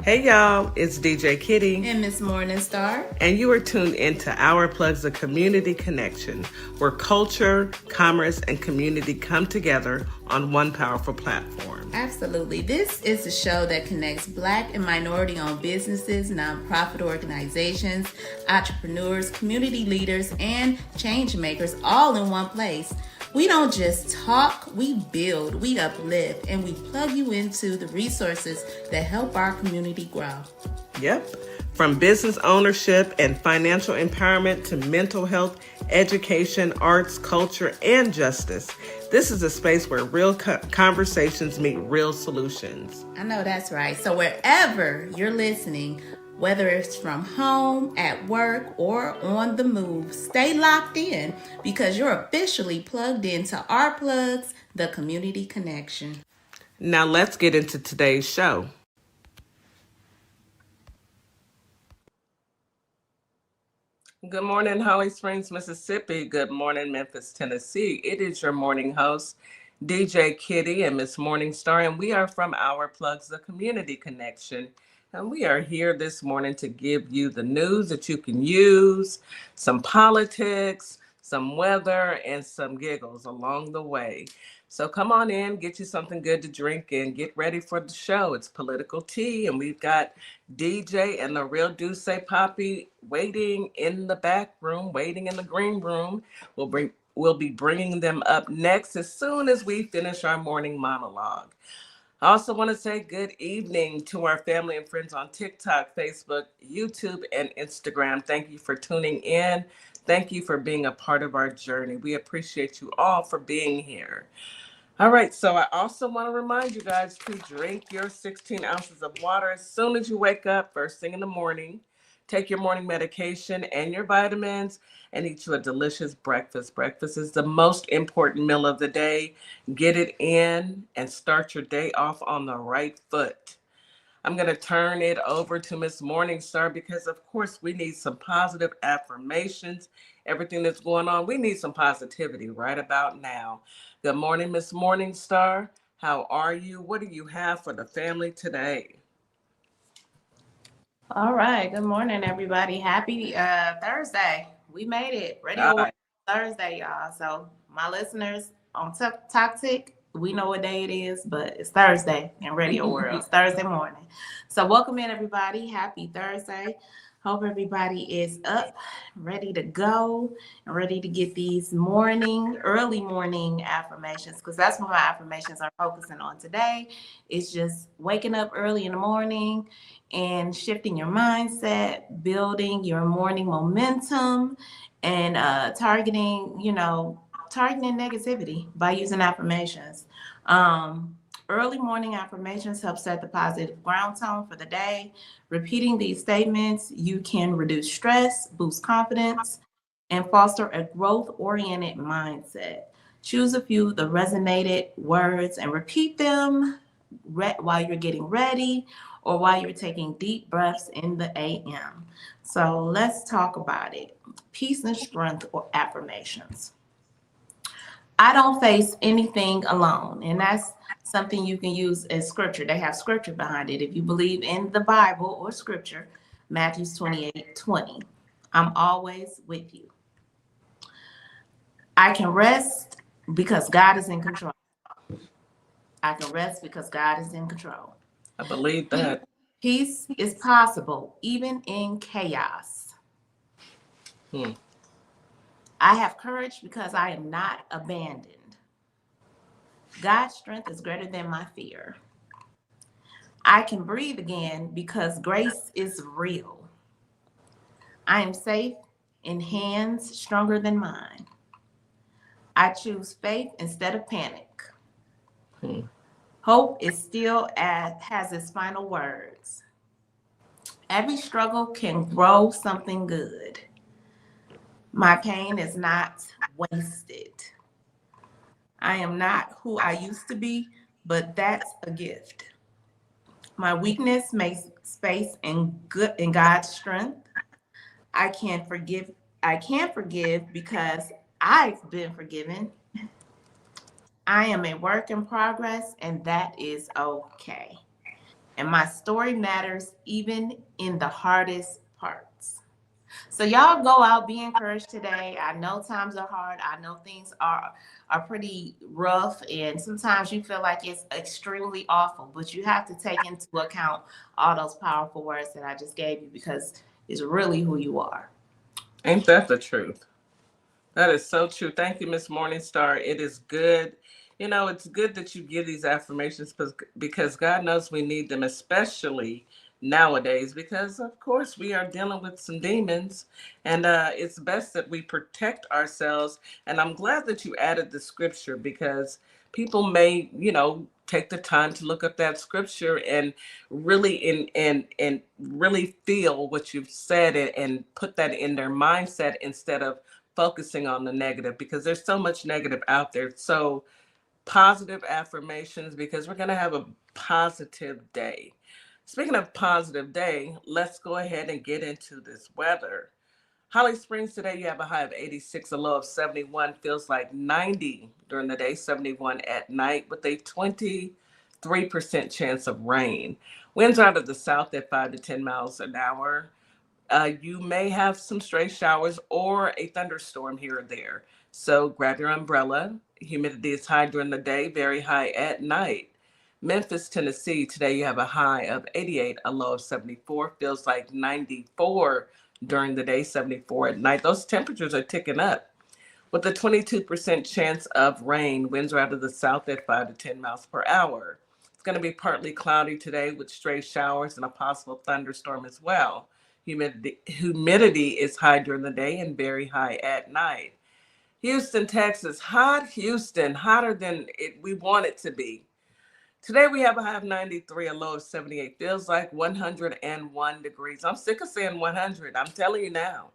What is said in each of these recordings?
Hey y'all, it's DJ Kitty. And Miss Morningstar. And you are tuned into Our Plugs, a community connection where culture, commerce, and community come together on one powerful platform. Absolutely. This is a show that connects Black and minority-owned businesses, nonprofit organizations, entrepreneurs, community leaders, and change makers all in one place. We don't just talk, we build, we uplift, and we plug you into the resources that help our community grow. Yep. From business ownership and financial empowerment to mental health, education, arts, culture, and justice. This is a space where real conversations meet real solutions. I know that's right. So wherever you're listening, whether it's from home, at work, or on the move, stay locked in because you're officially plugged into Our Plugs, the community connection. Now let's get into today's show. Good morning, Holly Springs, Mississippi. Good morning, Memphis, Tennessee. It is your morning host, DJ Kitty and Miss Morningstar, and we are from Our Plugs, the community connection. And we are here this morning to give you the news that you can use, some politics, some weather, and some giggles along the way. So come on in, get you something good to drink, and get ready for the show. It's political tea, and we've got DeeJay and the real DeeJay Papi waiting in the back room, waiting in the green room. We'll be bringing them up next as soon as we finish our morning monologue. I also want to say good evening to our family and friends on TikTok, Facebook, YouTube, and Instagram. Thank you for tuning in. Thank you for being a part of our journey. We appreciate you all for being here. All right, so I also want to remind you guys to drink your 16 ounces of water as soon as you wake up, first thing in the morning. Take your morning medication and your vitamins and eat you a delicious breakfast. Breakfast is the most important meal of the day. Get it in and start your day off on the right foot. I'm going to turn it over to Miss Morningstar because, of course, we need some positive affirmations. Everything that's going on, we need some positivity right about now. Good morning, Miss Morningstar. How are you? What do you have for the family today? All right. Good morning, everybody. Happy Thursday. We made it. Radio Thursday, y'all. So my listeners on Toxic, we know what day it is, but it's Thursday in Radio World. It's Thursday morning. So welcome in, everybody. Happy Thursday. Hope everybody is up, ready to go, and ready to get these early morning affirmations, because that's what my affirmations are focusing on today. It's just waking up early in the morning and shifting your mindset, building your morning momentum, and targeting negativity by using affirmations. Early morning affirmations help set the positive ground tone for the day. Repeating these statements, you can reduce stress, boost confidence, and foster a growth-oriented mindset. Choose a few of the resonated words and repeat them while you're getting ready or while you're taking deep breaths in the AM. So let's talk about it. Peace and strength or affirmations. I don't face anything alone. And that's something you can use as scripture. They have scripture behind it. If you believe in the Bible or scripture, Matthew 28:20. I'm always with you. I can rest because God is in control. I can rest because God is in control. I believe that. Peace is possible even in chaos. I have courage because I am not abandoned. God's strength is greater than my fear. I can breathe again because grace is real. I am safe in hands stronger than mine. I choose faith instead of panic. Hope is still has its final words. Every struggle can grow something good. My pain is not wasted. I am not who I used to be, but that's a gift. My weakness makes space in God's strength. I can forgive because I've been forgiven. I am a work in progress, and that is okay. And my story matters even in the hardest parts. So y'all go out, be encouraged today. I know times are hard. I know things are pretty rough, and sometimes you feel like it's extremely awful, but you have to take into account all those powerful words that I just gave you because it's really who you are. Ain't that the truth? That is so true. Thank you, Miss Morningstar. It is good. You know, it's good that you give these affirmations because God knows we need them, especially nowadays, because of course we are dealing with some demons, and it's best that we protect ourselves. And I'm glad that you added the scripture because people may, take the time to look up that scripture and really and really feel what you've said and put that in their mindset instead of focusing on the negative, because there's so much negative out there. So positive affirmations, because we're going to have a positive day. Speaking of positive day, let's go ahead and get into this weather. Holly Springs today, you have a high of 86, a low of 71, feels like 90 during the day, 71 at night, with a 23% chance of rain. Winds are out of the south at 5 to 10 miles an hour. You may have some stray showers or a thunderstorm here or there. So grab your umbrella. Humidity is high during the day, very high at night. Memphis, Tennessee, today you have a high of 88, a low of 74. Feels like 94 during the day, 74 at night. Those temperatures are ticking up. With a 22% chance of rain, winds are out of the south at 5 to 10 miles per hour. It's going to be partly cloudy today with stray showers and a possible thunderstorm as well. Humidity is high during the day and very high at night. Houston, Texas, hot Houston, hotter than we want it to be. Today we have a high of 93, a low of 78. Feels like 101 degrees. I'm sick of saying 100. I'm telling you now.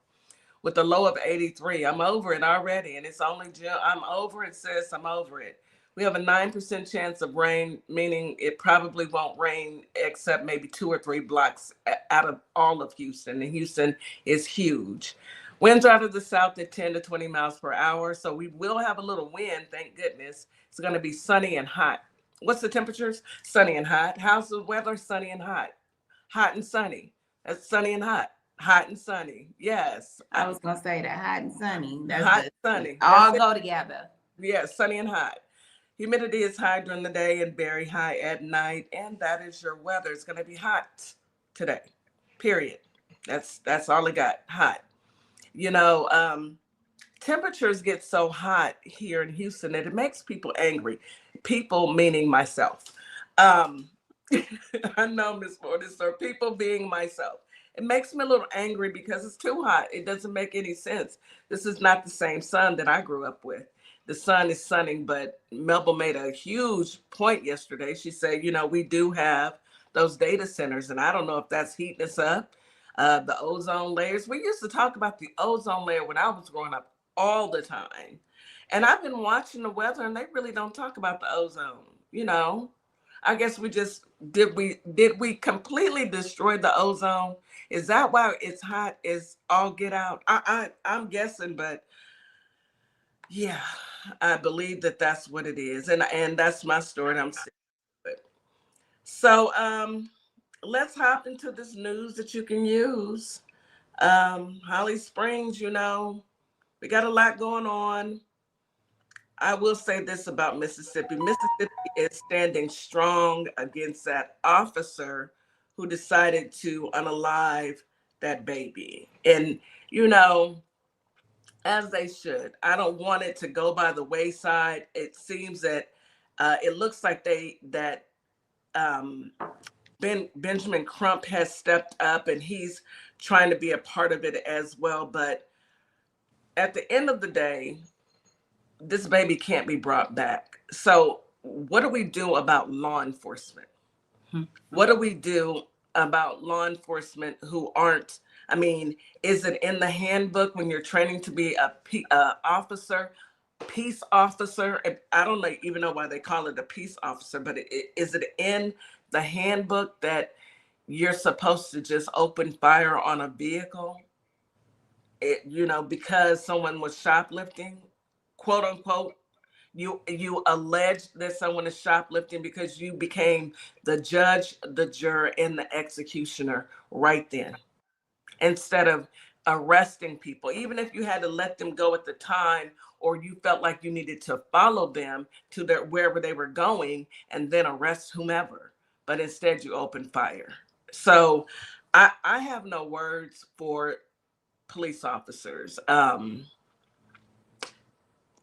With a low of 83. I'm over it already, and it's only June. I'm over it, sis. I'm over it. We have a 9% chance of rain, meaning it probably won't rain except maybe 2 or 3 blocks out of all of Houston. And Houston is huge. Winds are out of the south at 10 to 20 miles per hour. So we will have a little wind, thank goodness. It's going to be sunny and hot. What's the temperatures? Sunny and hot. How's the weather? Sunny and hot. Hot and sunny. That's sunny and hot. Hot and sunny. Yes. I was gonna say that hot and sunny. That's Hot the and sunny. all That's it. go together. Yes, sunny and hot. Humidity is high during the day and very high at night. And that is your weather. It's going to be hot today. Period. That's all I got. Hot. You know, temperatures get so hot here in Houston that it makes people angry. People meaning myself. Um, I know, Miss Morningstar, people being myself. It makes me a little angry because it's too hot. It doesn't make any sense. This is not the same sun that I grew up with. The sun is sunning, but Melba made a huge point yesterday. She said, we do have those data centers, and I don't know if that's heating us up. The ozone layers. We used to talk about the ozone layer when I was growing up all the time. And I've been watching the weather, and they really don't talk about the ozone. I guess we completely destroy the ozone? Is that why it's hot as all get out? I'm guessing, but yeah, I believe that that's what it is, and that's my story. And I'm sick of it. So let's hop into this news that you can use. Holly Springs, we got a lot going on. I will say this about Mississippi. Mississippi is standing strong against that officer who decided to unalive that baby. And, as they should. I don't want it to go by the wayside. It seems that it looks like um, Benjamin Crump has stepped up and he's trying to be a part of it as well. But at the end of the day, this baby can't be brought back. So what do we do about law enforcement? What do we do about law enforcement who aren't, is it in the handbook when you're training to be a peace officer? I don't even know why they call it a peace officer, but is it in the handbook that you're supposed to just open fire on a vehicle? Because someone was shoplifting, quote unquote, you allege that someone is shoplifting because you became the judge, the juror, and the executioner right then, instead of arresting people, even if you had to let them go at the time, or you felt like you needed to follow them to their wherever they were going and then arrest whomever. But instead you opened fire. So I have no words for police officers.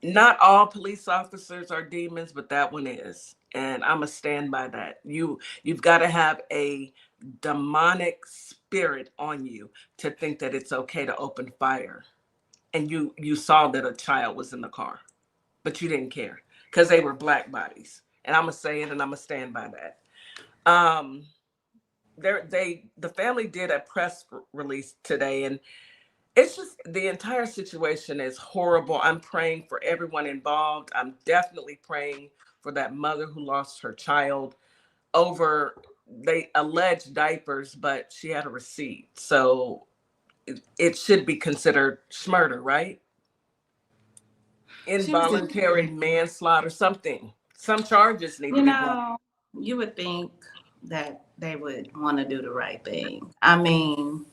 Not all police officers are demons, but that one is. And I'm going to stand by that. You've got to have a demonic spirit on you to think that it's okay to open fire. And you saw that a child was in the car, but you didn't care because they were black bodies. And I'm going to say it, and I'm going to stand by that. The family did a press release today, and it's just, the entire situation is horrible. I'm praying for everyone involved. I'm definitely praying for that mother who lost her child over, they allege diapers, but she had a receipt. So it should be considered murder, right? Involuntary manslaughter, something. Some charges need to be brought. You would think that they would want to do the right thing. I mean,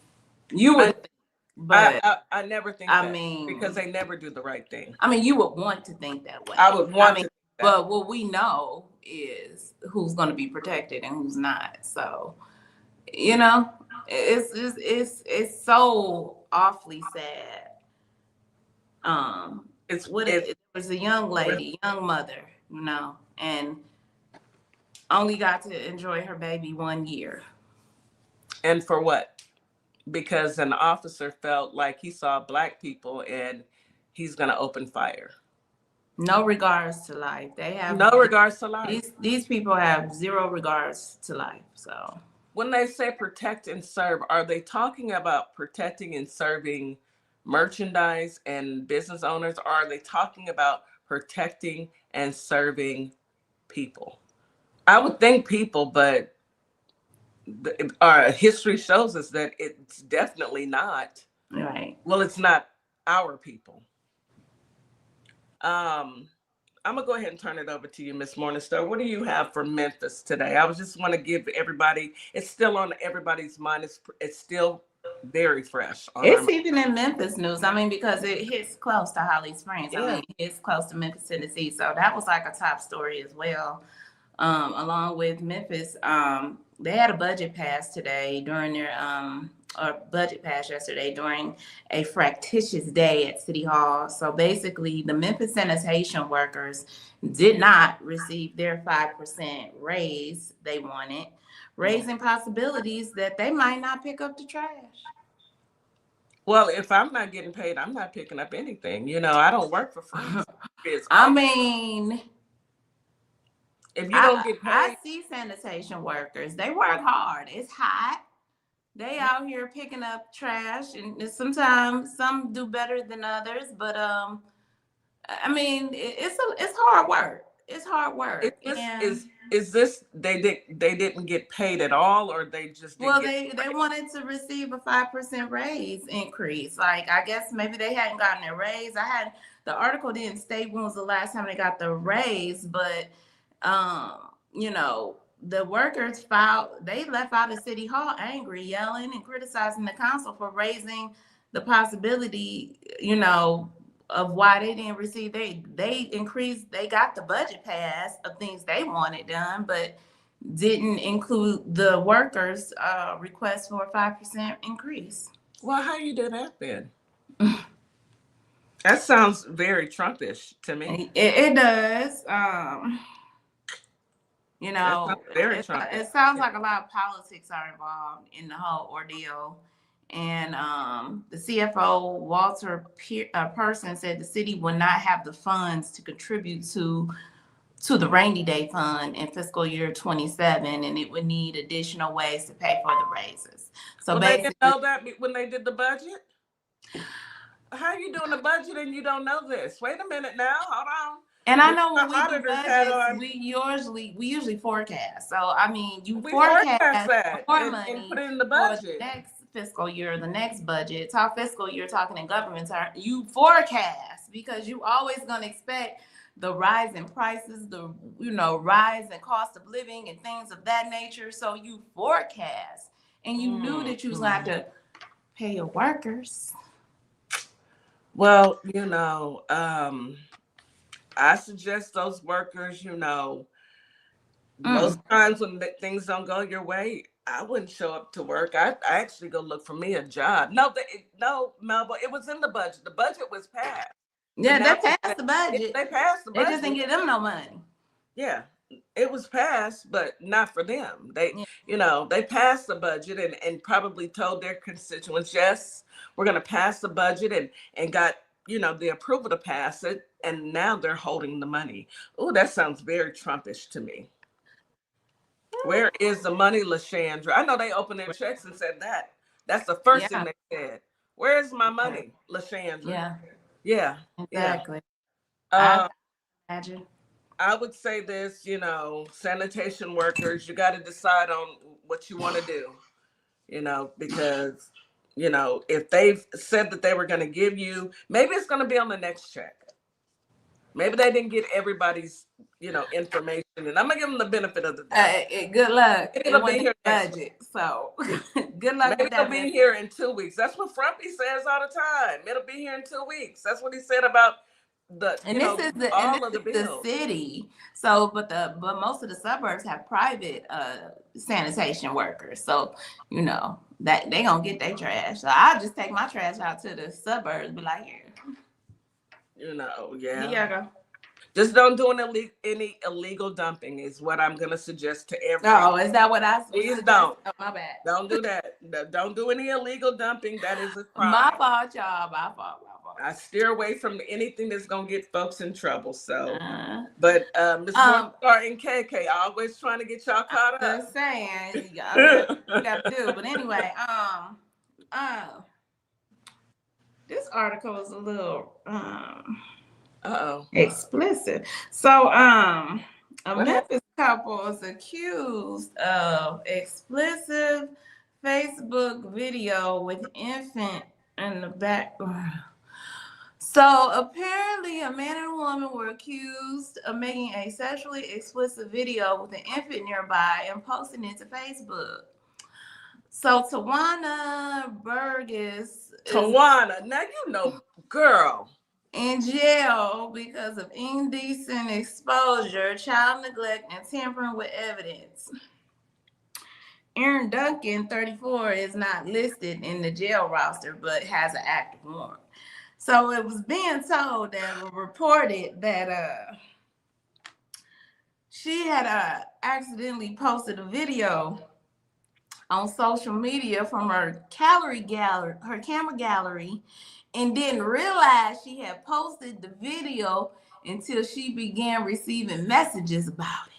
you would think, but I never think I that, mean, because they never do the right thing. I mean, you would want to think that way. I would want to think that. But what we know is who's going to be protected and who's not. So, you know, it's so awfully sad. It was a young lady, young mother, you know, and only got to enjoy her baby 1 year. And for what? Because an officer felt like he saw black people and he's going to open fire. No regards to life. They have no regards to life. These people have zero regards to life. So when they say protect and serve, are they talking about protecting and serving merchandise and business owners, or are they talking about protecting and serving people? I would think people, but our history shows us that it's definitely not. Right. Well, it's not our people. I'm gonna go ahead and turn it over to you, Miss Morningstar. What do you have for Memphis today? I just want to give everybody, it's still on everybody's mind. It's still very fresh. It's even in Memphis news. I mean, because it hits close to Holly Springs. Yeah. I mean, it's close to Memphis, Tennessee. So that was like a top story as well. Along with Memphis, they had a budget pass today during their or budget pass yesterday during a fractious day at City Hall. So basically, the Memphis sanitation workers did not receive their 5% raise they wanted, raising possibilities that they might not pick up the trash. Well, if I'm not getting paid, I'm not picking up anything. You know, I don't work for free. I mean, if you don't get paid, I see sanitation workers. They work hard. It's hot. They out here picking up trash, and sometimes some do better than others. But I mean, it's hard work. It's hard work. Is this they didn't get paid at all, or they just didn't they wanted to receive a 5% raise increase. Like, I guess maybe they hadn't gotten a raise. The article didn't state when was the last time they got the raise, but you know, the workers left out of City Hall angry, yelling and criticizing the council for raising the possibility, you know, of why they didn't receive. They got the budget pass of things they wanted done, but didn't include the workers' request for a 5% increase. Well, how you do that then? That sounds very Trumpish to me. It does. You know, it sounds like a lot of politics are involved in the whole ordeal. And the CFO, Walter Person, said the city will not have the funds to contribute to the rainy day fund in fiscal year 27, and it would need additional ways to pay for the raises. So they didn't know that when they did the budget? How are you doing the budget and you don't know this? Wait a minute now, hold on. And I know when we do budgets, we usually forecast. So I mean, you forecast more money and put it in the budget for the next fiscal year, the next budget. Talk fiscal year, talking in government terms. You forecast because you always gonna expect the rise in prices, the rise in cost of living and things of that nature. So you forecast, and you knew that you was going to have to pay your workers. Well, I suggest those workers, most times when things don't go your way, I wouldn't show up to work. I actually go look for me a job. No, Melba, it was in the budget. The budget was passed. Yeah, they passed the budget. They passed the budget. They just didn't give them no money. Yeah, it was passed, but not for them. They passed the budget and probably told their constituents, yes, we're going to pass the budget, and got, the approval to pass it. And now they're holding the money. Oh, that sounds very Trumpish to me. Where is the money, LaShandra? I know they opened their checks and said that. That's the first thing they said. Where's my money, LaShandra? Yeah. Exactly. I imagine. I would say this, sanitation workers, you got to decide on what you want to do, because, if they've said that they were going to give you, maybe it's going to be on the next check. Maybe they didn't get everybody's, information, and I'm gonna give them the benefit of the doubt. Good luck. It'll be here budget, so good luck. Maybe it'll be here in 2 weeks. That's what Frumpy says all the time. It'll be here in 2 weeks. That's what he said about the the city. So, but most of the suburbs have private sanitation workers. So, that they gonna get their trash. So I'll just take my trash out to the suburbs. Be like, here. Yeah. Just don't do any illegal dumping is what I'm gonna suggest to everyone. Oh, is that what I? Please don't. Oh, my bad. Don't do that. Don't do any illegal dumping. That is a crime. My fault, y'all. My fault. I steer away from anything that's gonna get folks in trouble. So, but Ms. Morningstar and KK always trying to get y'all caught up. Just saying, you got to do. But anyway, this article is a little explicit. So a Memphis couple is accused of explicit Facebook video with infant in the background. So apparently a man and a woman were accused of making a sexually explicit video with an infant nearby and posting it to Facebook. So Tawana Burgess, now girl, in jail because of indecent exposure, child neglect, and tampering with evidence. Aaron Duncan, 34, is not listed in the jail roster, but has an active warrant. So it was being told that reported that she had accidentally posted a video on social media from her camera gallery, and didn't realize she had posted the video until she began receiving messages about it.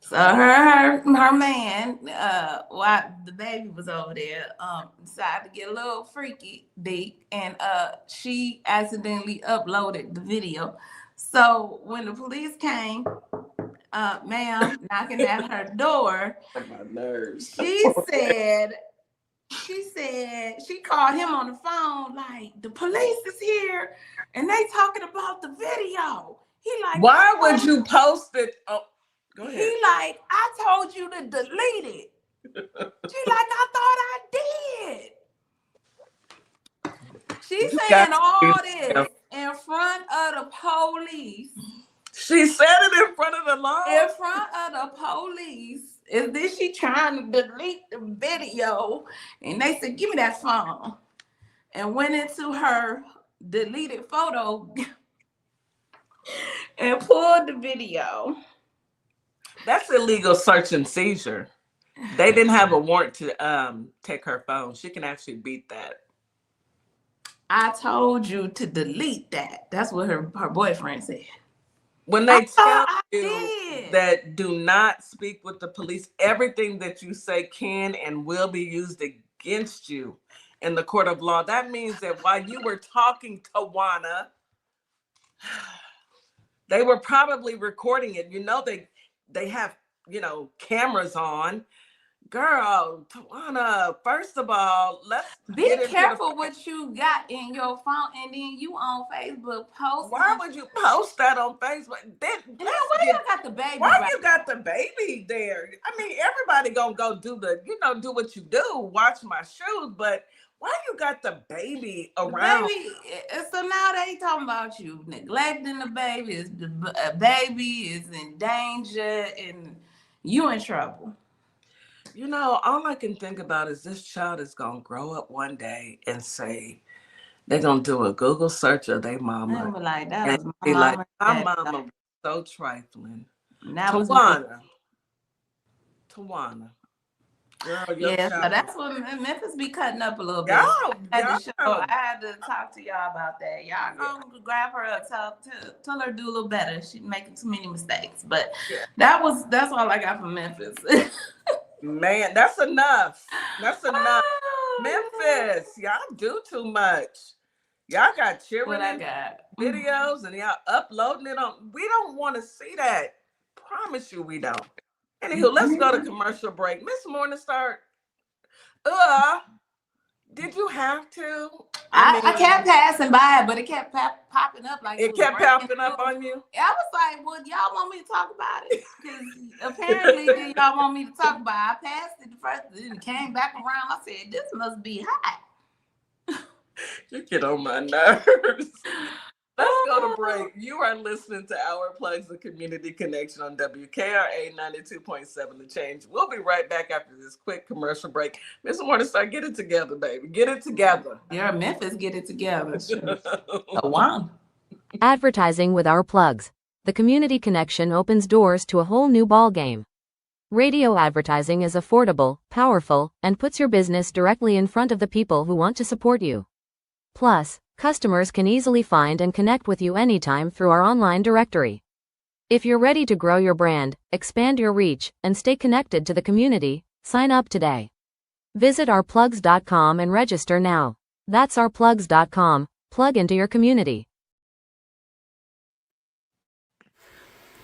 So her man, while the baby was over there, decided to get a little freaky deep, and she accidentally uploaded the video. So when the police came, ma'am, knocking at her door, my nerves. She called him on the phone like, the police is here and they talking about the video. He like, why would you post it? Oh, go ahead. He like, I told you to delete it. She like, I thought I did. She's saying all this in front of the police. She said it in front of the law. In front of the police. Is this she trying to delete the video? And they said, give me that phone. And went into her deleted photo and pulled the video. That's illegal search and seizure. They didn't have a warrant to take her phone. She can actually beat that. I told you to delete that. That's what her boyfriend said. When they tell you that do not speak with the police, everything that you say can and will be used against you in the court of law. That means that while you were talking to Tawana, they were probably recording it. They have, cameras on. Girl, Tawana, first of all, let's be careful what you got in your phone, and then you on Facebook posting. Why would you post that on Facebook? Why you got the baby? Why you got the baby there? I mean, everybody gonna go do do what you do, watch my shoes, but why you got the baby around? Baby, so now they talking about you neglecting the baby. The baby is in danger, and you in trouble. All I can think about is this child is going to grow up one day and say, they're going to do a Google search of their mama. And like, that and was be my like, my mama was so trifling. Tawana. Girl, yeah, so that's what Memphis be cutting up a little bit. I had to talk to y'all about that. Y'all go grab her up, tell her to do a little better. She's making too many mistakes. But that's all I got from Memphis. Man, that's enough. That's enough. Memphis, y'all do too much. Y'all got cheerleading videos and y'all uploading it on. We don't want to see that. Promise you we don't. Anywho, let's go to commercial break. Miss Morningstar, did you have to? I kept passing by, but it kept popping up like it kept popping up on you. I was like, "Well, y'all want me to talk about it?" Because apparently, y'all want me to talk about it. I passed it first, and came back around. I said, "This must be hot." You get on my nerves. Let's go to break. You are listening to Our Plugs, the Community Connection on WKRA 92.7 The Change. We'll be right back after this quick commercial break. Miss Morningstar, get it together, baby. Get it together. Yeah, Memphis, get it together. Wow. Advertising with Our Plugs. The Community Connection opens doors to a whole new ballgame. Radio advertising is affordable, powerful, and puts your business directly in front of the people who want to support you. Plus, customers can easily find and connect with you anytime through our online directory. If you're ready to grow your brand, expand your reach, and stay connected to the community, sign up today. Visit ourplugs.com and register now. That's ourplugs.com. Plug into your community.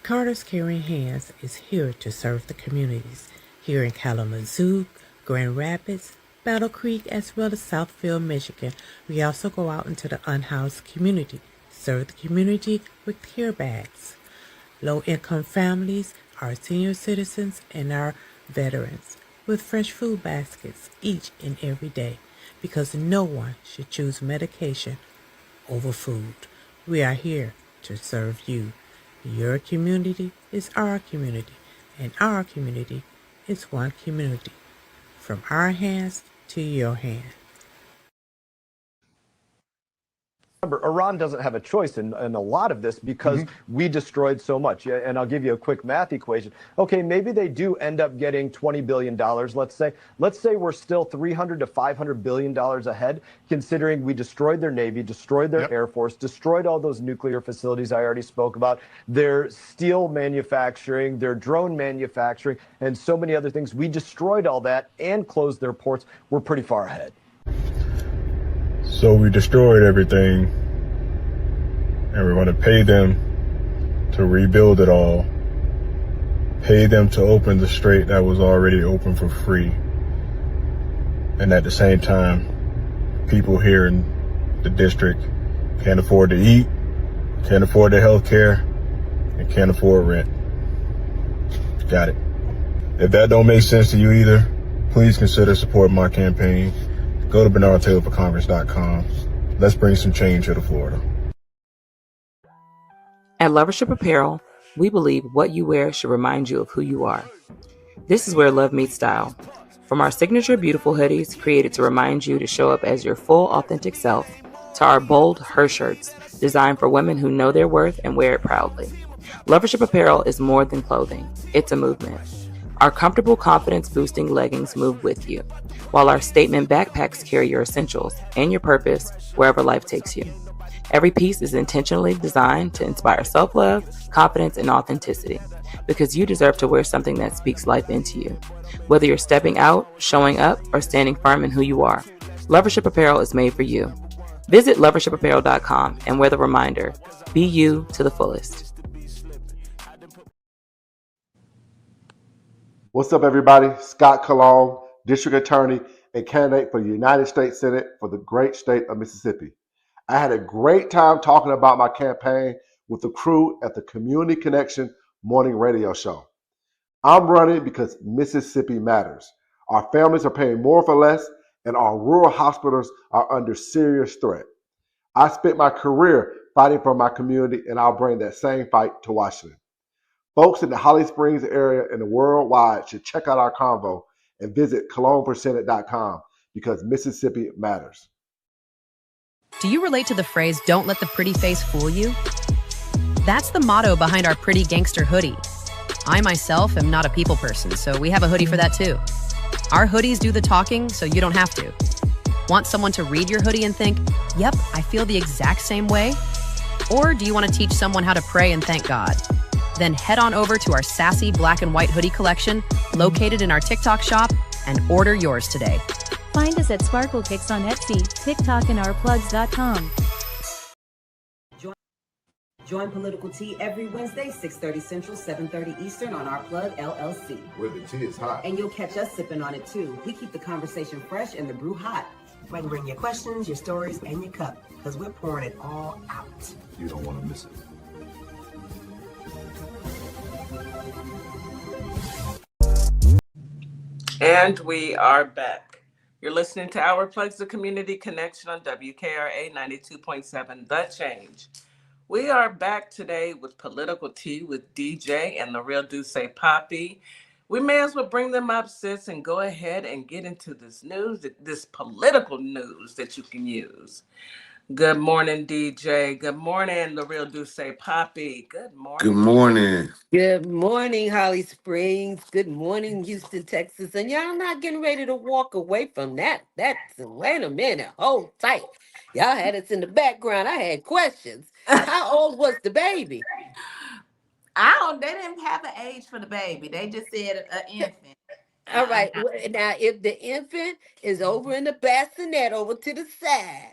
Carter's Caring Hands is here to serve the communities here in Kalamazoo, Grand Rapids, Battle Creek, as well as Southfield, Michigan. We also go out into the unhoused community, serve the community with care bags. Low-income families, our senior citizens, and our veterans with fresh food baskets each and every day, because no one should choose medication over food. We are here to serve you. Your community is our community, and our community is one community. From our hands to your hand. Remember, Iran doesn't have a choice in a lot of this because we destroyed so much. Yeah, and I'll give you a quick math equation. Okay, maybe they do end up getting $20 billion, let's say. Let's say we're still $300 to $500 billion ahead, considering we destroyed their Navy, destroyed their Air Force, destroyed all those nuclear facilities I already spoke about, their steel manufacturing, their drone manufacturing, and so many other things. We destroyed all that and closed their ports. We're pretty far ahead. So we destroyed everything, and we're going to pay them to rebuild it all, pay them to open the strait that was already open for free. And at the same time, people here in the district can't afford to eat, can't afford their health care, and can't afford rent. Got it. If that don't make sense to you either, please consider supporting my campaign. Go to BernardTaylorForCongress.com. Let's bring some change here to Florida. At Lovership Apparel, we believe what you wear should remind you of who you are. This is where love meets style. From our signature beautiful hoodies created to remind you to show up as your full authentic self, to our bold her shirts designed for women who know their worth and wear it proudly. Lovership Apparel is more than clothing. It's a movement. Our comfortable, confidence-boosting leggings move with you, while our statement backpacks carry your essentials and your purpose wherever life takes you. Every piece is intentionally designed to inspire self-love, confidence, and authenticity, because you deserve to wear something that speaks life into you. Whether you're stepping out, showing up, or standing firm in who you are, Lovership Apparel is made for you. Visit lovershipapparel.com and wear the reminder, be you to the fullest. What's up, everybody? Scott Cologne, District Attorney and candidate for the United States Senate for the great state of Mississippi. I had a great time talking about my campaign with the crew at the Community Connection morning radio show. I'm running because Mississippi matters. Our families are paying more for less, and our rural hospitals are under serious threat. I spent my career fighting for my community, and I'll bring that same fight to Washington. Folks in the Holly Springs area and the worldwide should check out our convo and visit cologneforsenate.com because Mississippi matters. Do you relate to the phrase, "Don't let the pretty face fool you"? That's the motto behind our Pretty Gangster hoodie. I myself am not a people person, so we have a hoodie for that too. Our hoodies do the talking, so you don't have to. Want someone to read your hoodie and think, "Yep, I feel the exact same way"? Or do you want to teach someone how to pray and thank God? Then head on over to our sassy black and white hoodie collection located in our TikTok shop and order yours today. Find us at Sparkle Kicks on Etsy, TikTok, and ourplugs.com. Join Political Tea every Wednesday, 6:30 Central, 7:30 Eastern on Our Plug LLC. Where the tea is hot. And you'll catch us sipping on it too. We keep the conversation fresh and the brew hot. You can bring your questions, your stories, and your cup, because we're pouring it all out. You don't want to miss it. And we are back. You're listening to Our Plugs, the Community Connection on WKRA 92.7 The Change. We are back today with Political Tea with DeeJay and the real DeeJay Papi. We may as well bring them up, sis, and go ahead and get into this news, this political news that you can use. Good morning, DeeJay. Good morning, the real DeeJay Papi. Good morning. Good morning. Good morning, Holly Springs. Good morning, Houston, Texas. And y'all not getting ready to walk away from that. Wait a minute. Hold tight. Y'all had us in the background. I had questions. How old was the baby? They didn't have an age for the baby. They just said an infant. All right. Now, if the infant is over in the bassinet over to the side,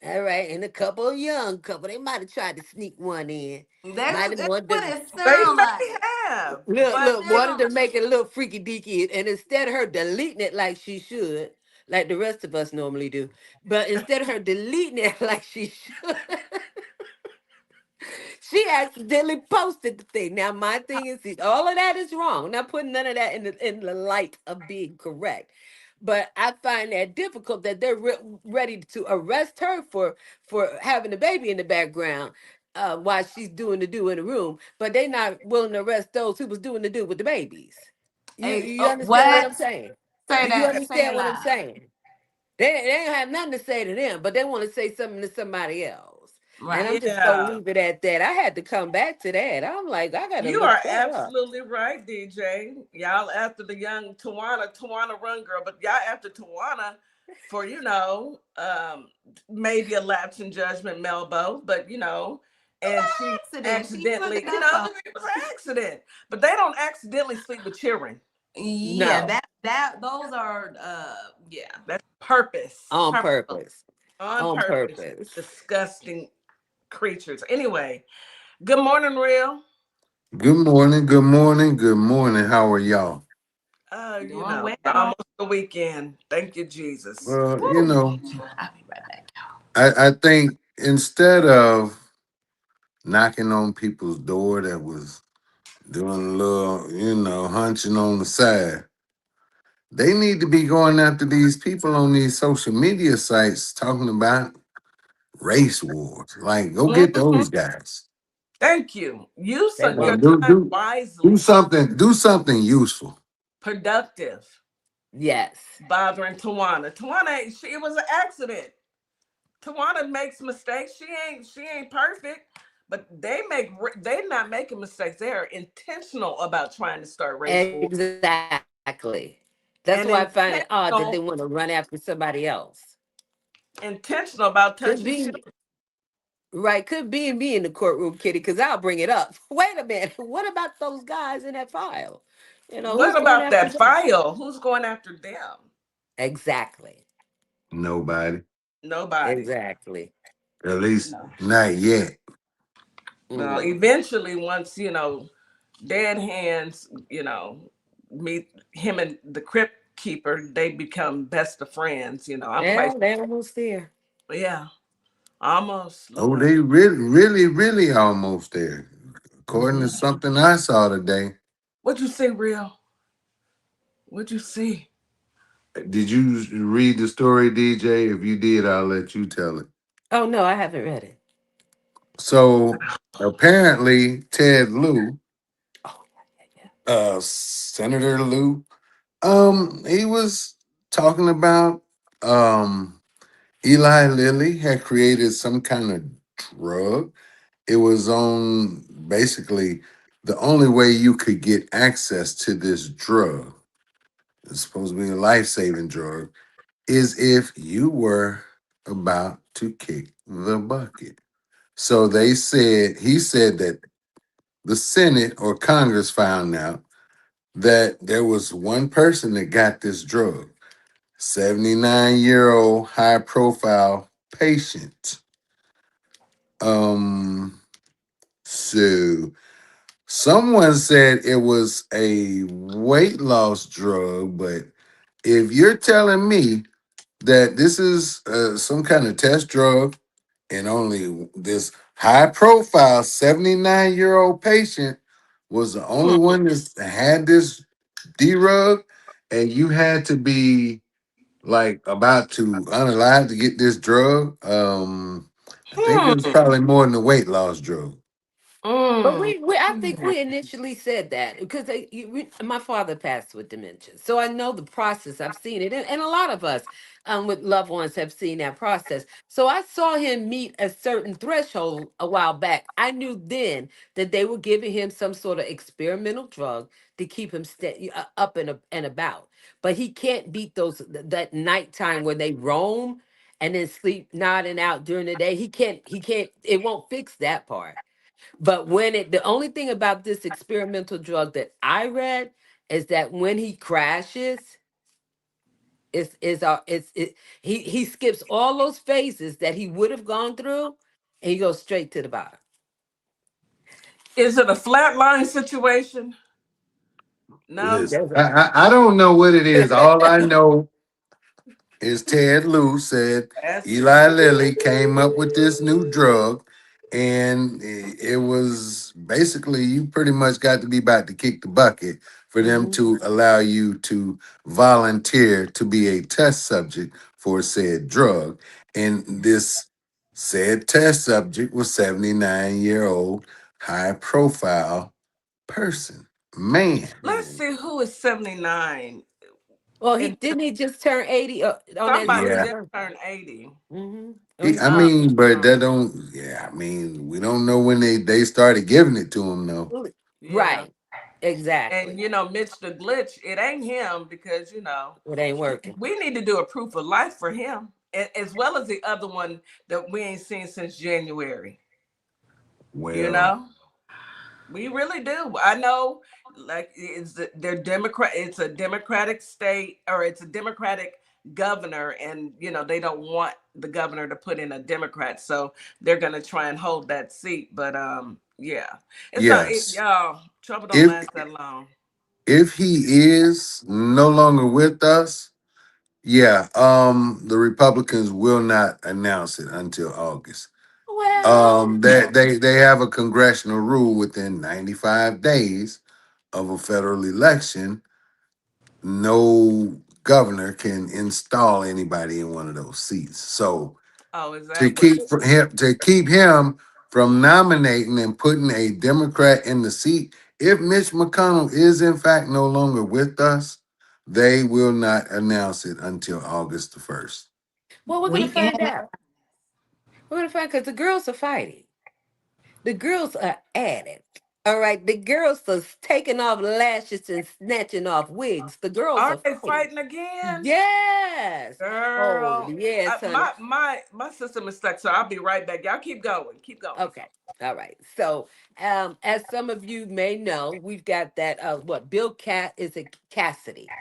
all right, and a couple of young couple, they might have tried to sneak one in. That's what it They sounds may like. have. Look, wanted to make it a little freaky deaky, and instead of her deleting it like she should, like the rest of us normally do, but instead of her deleting it like she should, she accidentally posted the thing. Now, my thing is, all of that is wrong. I'm not putting none of that in the light of being correct. But I find that difficult that they're ready to arrest her for having a baby in the background while she's doing the do in the room. But they're not willing to arrest those who was doing the do with the babies. You understand what I'm saying? Do you understand what I'm saying? They ain't have nothing to say to them, but they want to say something to somebody else. Right. And I'm just going to leave it at that. I had to come back to that. I'm like, I got to You are absolutely right, DeeJay. Y'all after the young Tawana run girl, but y'all after Tawana for, maybe a lapse in judgment, Melbo, but, and she accidentally, it was an accident. But they don't accidentally sleep with children. Yeah, no. Those are, That's purpose. On purpose. On purpose. Disgusting creatures. Anyway, good morning, Real. Good morning. Good morning. Good morning. How are y'all? Almost the weekend. Thank you, Jesus. Well, I'll be right back. I think instead of knocking on people's door that was doing a little, hunching on the side, they need to be going after these people on these social media sites talking about race wars. Like, go get those guys. Thank you. Use your time wisely. Do something useful. Productive. Yes. Bothering Tawana. It was an accident. Tawana makes mistakes. She ain't perfect, but they're not making mistakes. They are intentional about trying to start race wars. Exactly. That's why I find it odd that they want to run after somebody else. Intentional about touching. Right, could be me in the courtroom, Kitty, because I'll bring it up. Wait a minute, what about those guys in that file? What about that file? Who's going after them? Exactly. Nobody. Exactly. At least not yet. Well, eventually, once dead hands, meet him and the crypt keeper, they become best of friends. You know, I'm quite Yeah, they're almost there. yeah, almost Oh, Lord. they really, really, really almost there. According to Mhm. something I saw today. What'd you see, real? What'd you see? Did you read the story, DJ? If you did, I'll let you tell it. Oh no, I haven't read it. So apparently, Ted Lieu, Oh yeah. Senator Lieu, he was talking about Eli Lilly had created some kind of drug. It was on basically the only way you could get access to this drug. It's supposed to be a life-saving drug. Is if you were about to kick the bucket. So he said that the Senate or Congress found out that there was one person that got this drug, 79-year-old high profile patient. So someone said it was a weight loss drug, but if you're telling me that this is some kind of test drug and only this high profile 79-year-old patient was the only Hmm. one that had this drug, and you had to be like about to unalive to get this drug. I think it was Hmm. probably more than a weight loss drug. But Mm. I think we initially said that because my father passed with dementia, so I know the process. I've seen it, and a lot of us with loved ones have seen that process. So I saw him meet a certain threshold a while back. I knew then that they were giving him some sort of experimental drug to keep him up and about. But he can't beat that nighttime when they roam and then sleep nodding out during the day. He can't. He can't. It won't fix that part. But the only thing about this experimental drug that I read is that when he crashes, he skips all those phases that he would have gone through, and he goes straight to the bottom. Is it a flatline situation? No. Listen, I don't know what it is. All I know is Ted Lieu said That's Eli Lilly came up with this new drug, and it was basically you pretty much got to be about to kick the bucket for them Mhm. to allow you to volunteer to be a test subject for said drug. And this said test subject was 79-year-old high profile person, man. let's see who is 79. Well, he And didn't he just turn 80 on that somebody Yeah. June just 1st? turned 80. Mm-hmm. I Um, mean, but that don't. Yeah, I mean, we don't know when they started giving it to him though. yeah. Right. Exactly. And Mitch the glitch, it ain't him because It ain't working. we need to do a proof of life for him, as well as the other one that we ain't seen since January. You Well, know, we really do. I know, like they're Democrat. It's a Democratic state, or it's a Democratic governor, and they don't want the governor to put in a Democrat, so they're gonna try and hold that seat. But yeah, it's not yes. y'all. Trouble don't If last that long. if he is no longer with us, yeah, the Republicans will not announce it until August. Well, They have a congressional rule within 95 days of a federal election. No governor can install anybody in one of those seats. So Oh, is to that what? keep him from nominating and putting a Democrat in the seat, if Mitch McConnell is in fact no longer with us, they will not announce it until August the 1st. well, we're gonna Weekend. find out. We're gonna find because the girls are fighting. The girls are at it. All right. The girls are taking off lashes and snatching off wigs. The girls Are are they fighting. fighting again? Yes. Oh, Girl, yes, honey. my system is stuck, so I'll be right back. Y'all keep going. Keep going. Okay. All right. So, as some of you may know, we've got that. What Bill Cat is it Cassidy?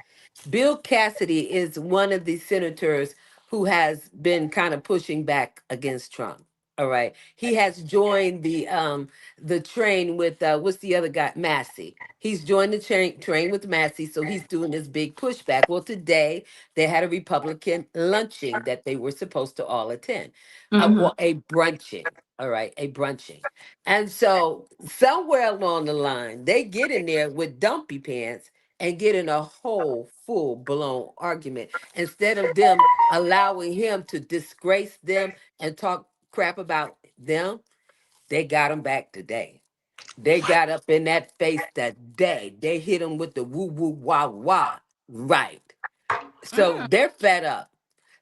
Bill Cassidy is one of the senators who has been kind of pushing back against Trump. All right. He has joined the train with what's the other guy? Massey. He's joined the train with Massey, so he's doing this big pushback. Well, today they had a Republican lunching that they were supposed to all attend. Well, a brunching. All right, a brunching. And so somewhere along the line, they get in there with dumpy pants and get in a whole full blown argument instead of them allowing him to disgrace them and talk crap about them. They got him back today. They got up in that face that day. They hit him with the woo woo wah wah. Right. So they're fed up.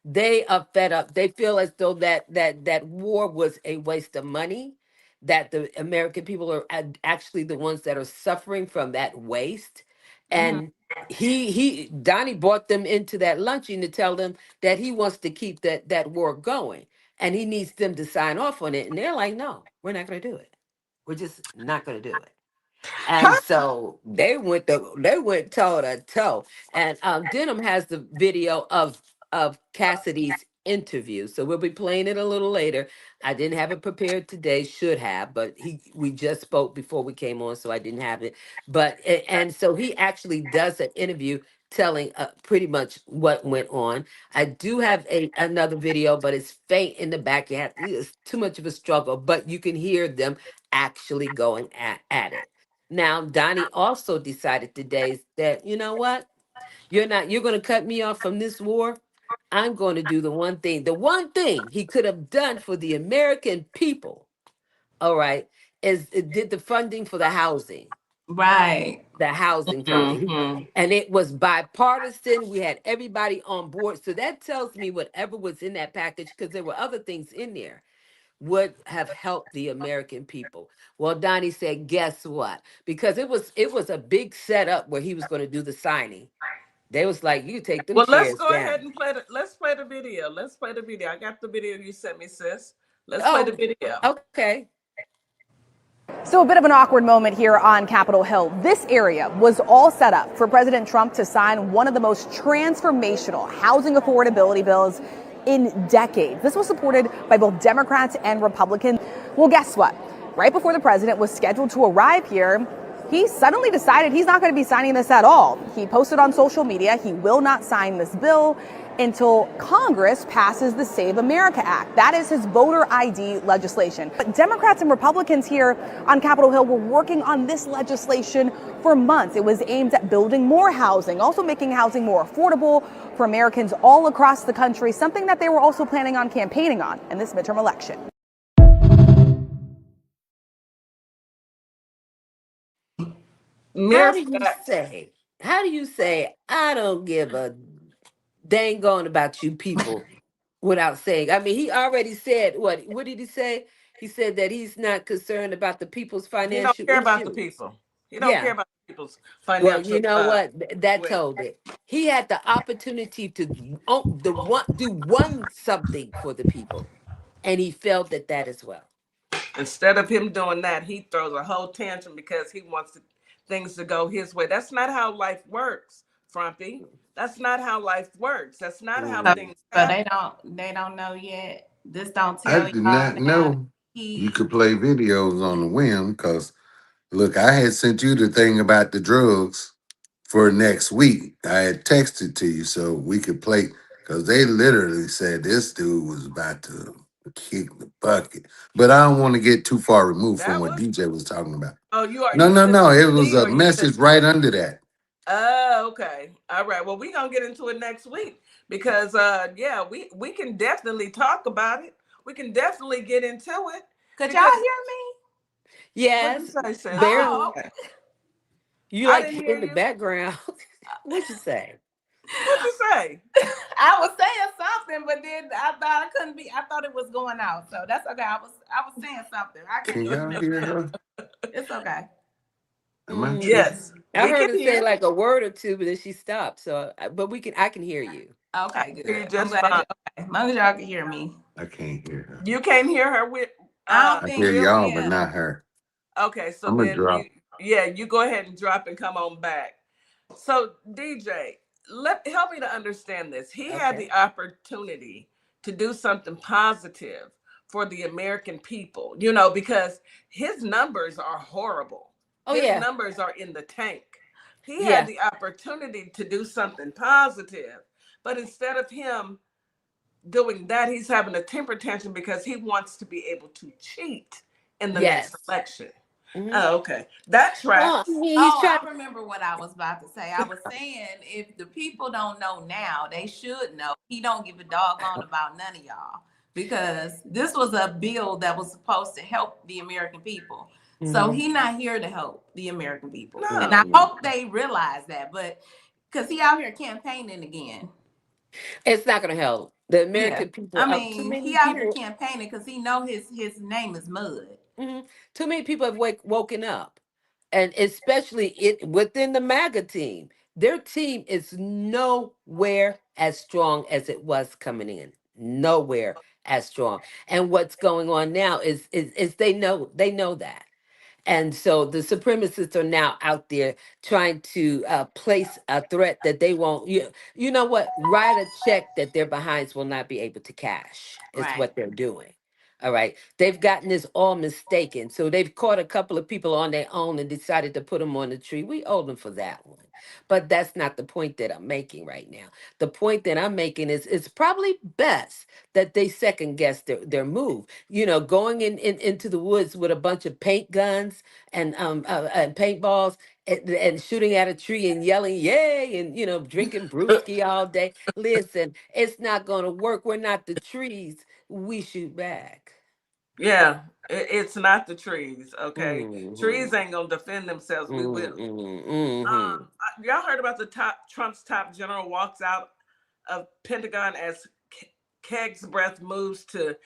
They are fed up. They feel as though that war was a waste of money, that the American people are actually the ones that are suffering from that waste. And Donnie brought them into that luncheon to tell them that he wants to keep that war going and he needs them to sign off on it. And they're like, no, we're not going to do it. We're just not going to do it. And so they went toe to toe. And Denim has the video of Cassidy's interview. So we'll be playing it a little later. I didn't have it prepared today, should have, but we just spoke before we came on, so I didn't have it. But and so he actually does an interview telling pretty much what went on. I do have another video, but it's faint in the back. It's too much of a struggle, but you can hear them actually going at it. Now, Donnie also decided today that, you know what? You're going to cut me off from this war. I'm going to do the one thing he could have done for the American people. All right. Is it did the funding for the housing. Right. The housing funding. And it was bipartisan. We had everybody on board. So that tells me whatever was in that package, because there were other things in there, would have helped the American people. Well, Donnie said, guess what? Because it was a big setup where he was going to do the signing. They was like, you take them Well, let's chairs go down. ahead and play let's play the video. Let's play the video. I got the video you sent me, sis. Let's play the video. Okay. So a bit of an awkward moment here on Capitol Hill. This area was all set up for President Trump to sign one of the most transformational housing affordability bills in decades. This was supported by both Democrats and Republicans. Well, guess what? Right before the president was scheduled to arrive here, he suddenly decided he's not going to be signing this at all. He posted on social media he will not sign this bill until Congress passes the Save America Act. That is his voter ID legislation. But Democrats and Republicans here on Capitol Hill were working on this legislation for months. It was aimed at building more housing, also making housing more affordable for Americans all across the country, something that they were also planning on campaigning on in this midterm election. How do you say, I don't give a dang on about you people without saying? I mean, he already said, what did he say? He said that he's not concerned about the people's financial issues. He don't care about the people. He don't care about people's financial. Well, you know what? That told it. He had the opportunity to do one something for the people, and he failed at that as well. Instead of him doing that, he throws a whole tantrum because he wants things to go his way. That's not how life works, Frumpy. That's not how life works. That's not how things happen. They don't know yet. This don't tell you. I did not know you could play videos on the whim, because look, I had sent you the thing about the drugs for next week. I had texted to you so we could play, because they literally said this dude was about to kick the bucket. But I don't want to get too far removed from what DeeJay was talking about. Oh, you are. No. It was a message right under that. Oh, okay. All right. Well, we're going to get into it next week because, yeah, we can definitely talk about it. We can definitely get into it. Could y'all hear me? Yes. Barely. You like in the background. What'd you say? What'd you say? I was saying something, but then I thought I couldn't be. I thought it was going out, so that's okay. I was saying something. Can y'all hear her? It's okay. Yes, I heard her say like a word or two, but then she stopped. So, but I can hear you. Okay, good. Just okay. As long as y'all can hear me. I can't hear her. You can't hear her with. I hear y'all, but not her. Okay, so I'm then drop. You go ahead and drop and come on back. So DeeJay, help me to understand this. He had the opportunity to do something positive for the American people, because his numbers are horrible. Oh His yeah. numbers are in the tank. He had Yeah. the opportunity to do something positive, but instead of him doing that, he's having a temper tantrum because he wants to be able to cheat in the next Yes. election. Mhm. Oh, okay. That Well, tracks. he's Oh, trying. I remember what I was about to say. I was saying if the people don't know now, they should know. He don't give a doggone about none of y'all because this was a bill that was supposed to help the American people. So Mhm. he not here to help the American people. And I No. hope they realize that, but because he out here campaigning again. It's not going to help the Yeah. American people. I Too mean, many he out here people. campaigning because he know his name is Mud. Too many people have woken up, and especially within the MAGA team. Their team is nowhere as strong as it was coming in. Nowhere as strong. And what's going on now is they know that. And so the supremacists are now out there trying to place a threat that they won't. You know what? Write a check that their behinds will not be able to cash. Is Right. what they're doing. All right. They've gotten this all mistaken. So they've caught a couple of people on their own and decided to put them on the tree. We owe them for that one. But that's not the point that I'm making right now. The point that I'm making is it's probably best that they second guess their move. Going into the woods with a bunch of paint guns and paintballs and shooting at a tree and yelling yay and drinking brewski all day. Listen, it's not gonna work. We're not the trees. We shoot back. Yeah, it's not the trees, okay? Mm-hmm. Trees ain't gonna defend themselves. We will. Mm-hmm. Mm-hmm. Y'all heard about Trump's top general walks out of Pentagon as Keg's breath moves to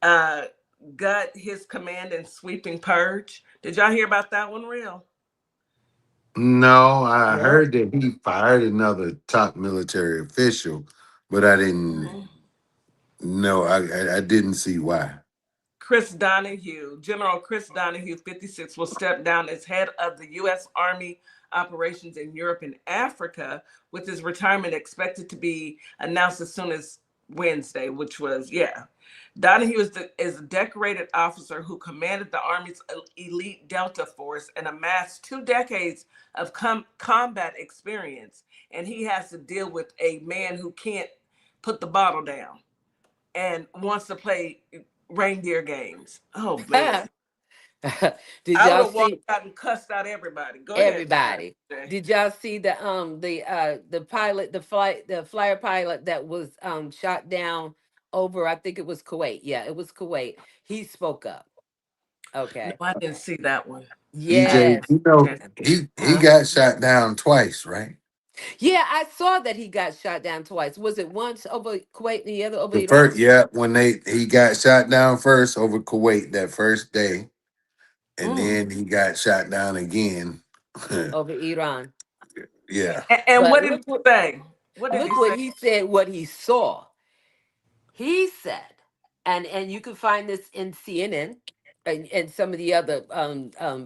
uh, gut his command and sweeping purge. Did y'all hear about that one, real? No, I No. heard that he fired another top military official, but I didn't know. I didn't see why. General Chris Donahue, 56, will step down as head of the U.S. Army operations in Europe and Africa, with his retirement expected to be announced as soon as Wednesday, which was, yeah. Donahue is a decorated officer who commanded the Army's elite Delta Force and amassed 2 decades of combat experience. And he has to deal with a man who can't put the bottle down and wants to play reindeer games. Oh man. Did I would y'all have walked see out and cussed out everybody. Go ahead. everybody? Jay. Did y'all see the pilot, the flyer pilot that was shot down over, I think it was Kuwait. Yeah, it was Kuwait. He spoke up. No, Okay. I didn't see that one. DJ, Yes. he Huh? got shot down twice, right? Yeah, I saw that he got shot down twice. Was it once over Kuwait and the other over The first, Iran? yeah, when he got shot down first over Kuwait that first day, and Mm, then he got shot down again. over Iran. Yeah. And But what did he say? What did he look what say? he said, what he saw. He said, and you can find this in CNN and some of the other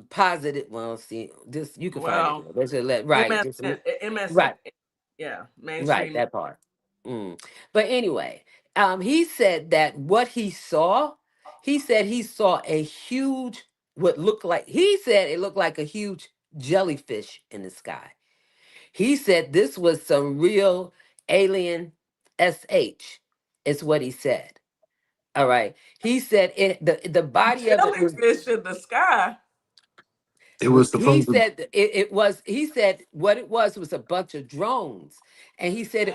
positive. Well, see, this you can find it Well, there. Right, just MSN, right, yeah, right, mainstream. that part. But anyway, he said that what he saw, he said he saw a huge, what looked like, he said it looked like a huge jellyfish in the sky. He said this was some real alien SH, is what he said. All right. He said the body of it was Jellyfish in the sky. It was he supposed to. said he said what it was a bunch of drones. And he said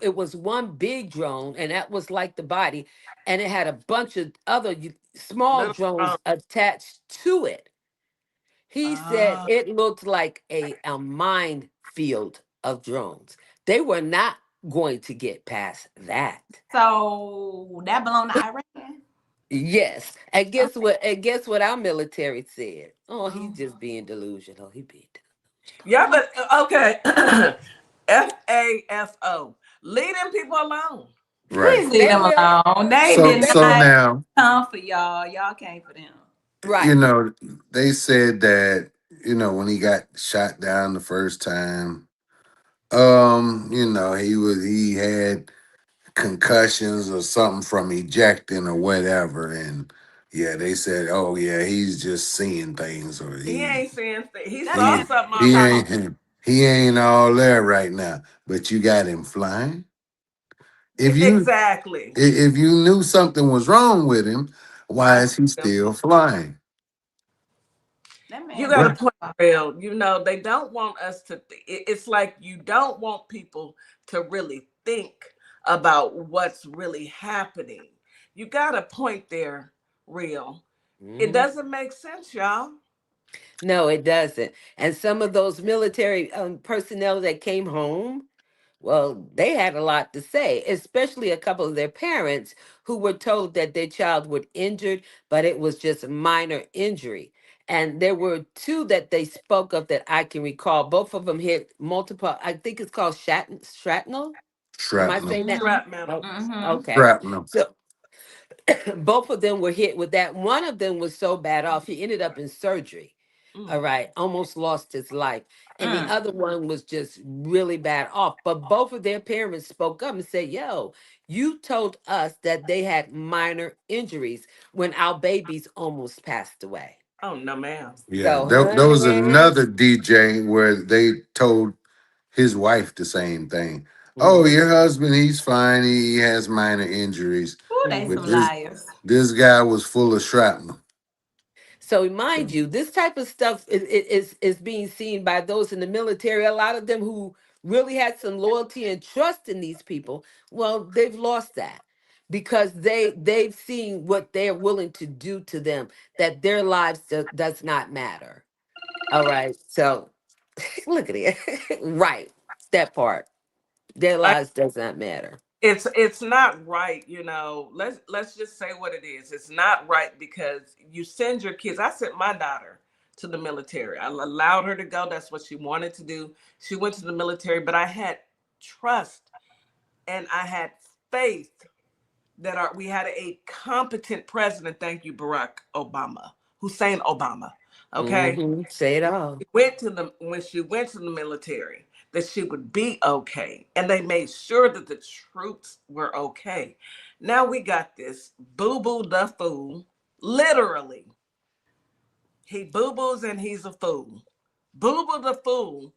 it was one big drone, and that was like the body, and it had a bunch of other small Little drones attached to it. He said uh, it looked like a minefield of drones. They were not going to get past that. So that belong to Iran. Yes. And guess Okay. what? And guess what our military said? Oh, he's just being delusional. He being yeah, but okay. FAFO. Leave them people alone. Please Right. leave They them will. alone. They So did so not now, come for y'all. Y'all came for them. you Right. know, they said that, when he got shot down the first time, he had concussions or something from ejecting or whatever. And yeah, they said, oh yeah, he's just seeing things, or He ain't saying he That's saw he something on he the phone. ain't all there right now. But you got him flying. Yeah, exactly. If you knew something was wrong with him, why is he still flying? that You man got to got point real. You know, they don't want us to. It's like you don't want people to really think about what's really happening. You got to point there real. It doesn't make sense, y'all. No, it doesn't. And some of those military personnel that came home, well, they had a lot to say, especially a couple of their parents who were told that their child was injured, but it was just minor injury. And there were two that they spoke of that I can recall. Both of them hit multiple, I think it's called shrapnel. Am I Shrapnel. saying that? Scrap metal. Okay. Shrapnel. So both of them were hit with that. One of them was so bad off, he ended up in surgery. All right, almost lost his life. And the other one was just really bad off. But both of their parents spoke up and said, yo, you told us that they had minor injuries when our babies almost passed away. Oh no, ma'am. Yeah, So, there was honey. another DJ where they told his wife the same thing. Oh, Mhm. your husband, he's fine. He has minor injuries. Ooh, they But some Mhm. liars. this guy was full of shrapnel. So mind you, this type of stuff is being seen by those in the military. A lot of them who really had some loyalty and trust in these people, well, they've lost that because they've seen what they're willing to do to them, that their lives does not matter. All right. So look at it. Right. That part. Their lives does not matter. It's not right, you know. Let's just say what it is. It's not right because you send your kids. I sent my daughter to the military. I allowed her to go. That's what she wanted to do. She went to the military, but I had trust and I had faith that we had a competent president. Thank you, Barack Obama, Hussein Obama. Okay, Say it all. when she went to the military, that she would be okay, and they made sure that the troops were okay. Now we got this boo boo the fool, literally. He boo boos and he's a fool. Boo boo the fool,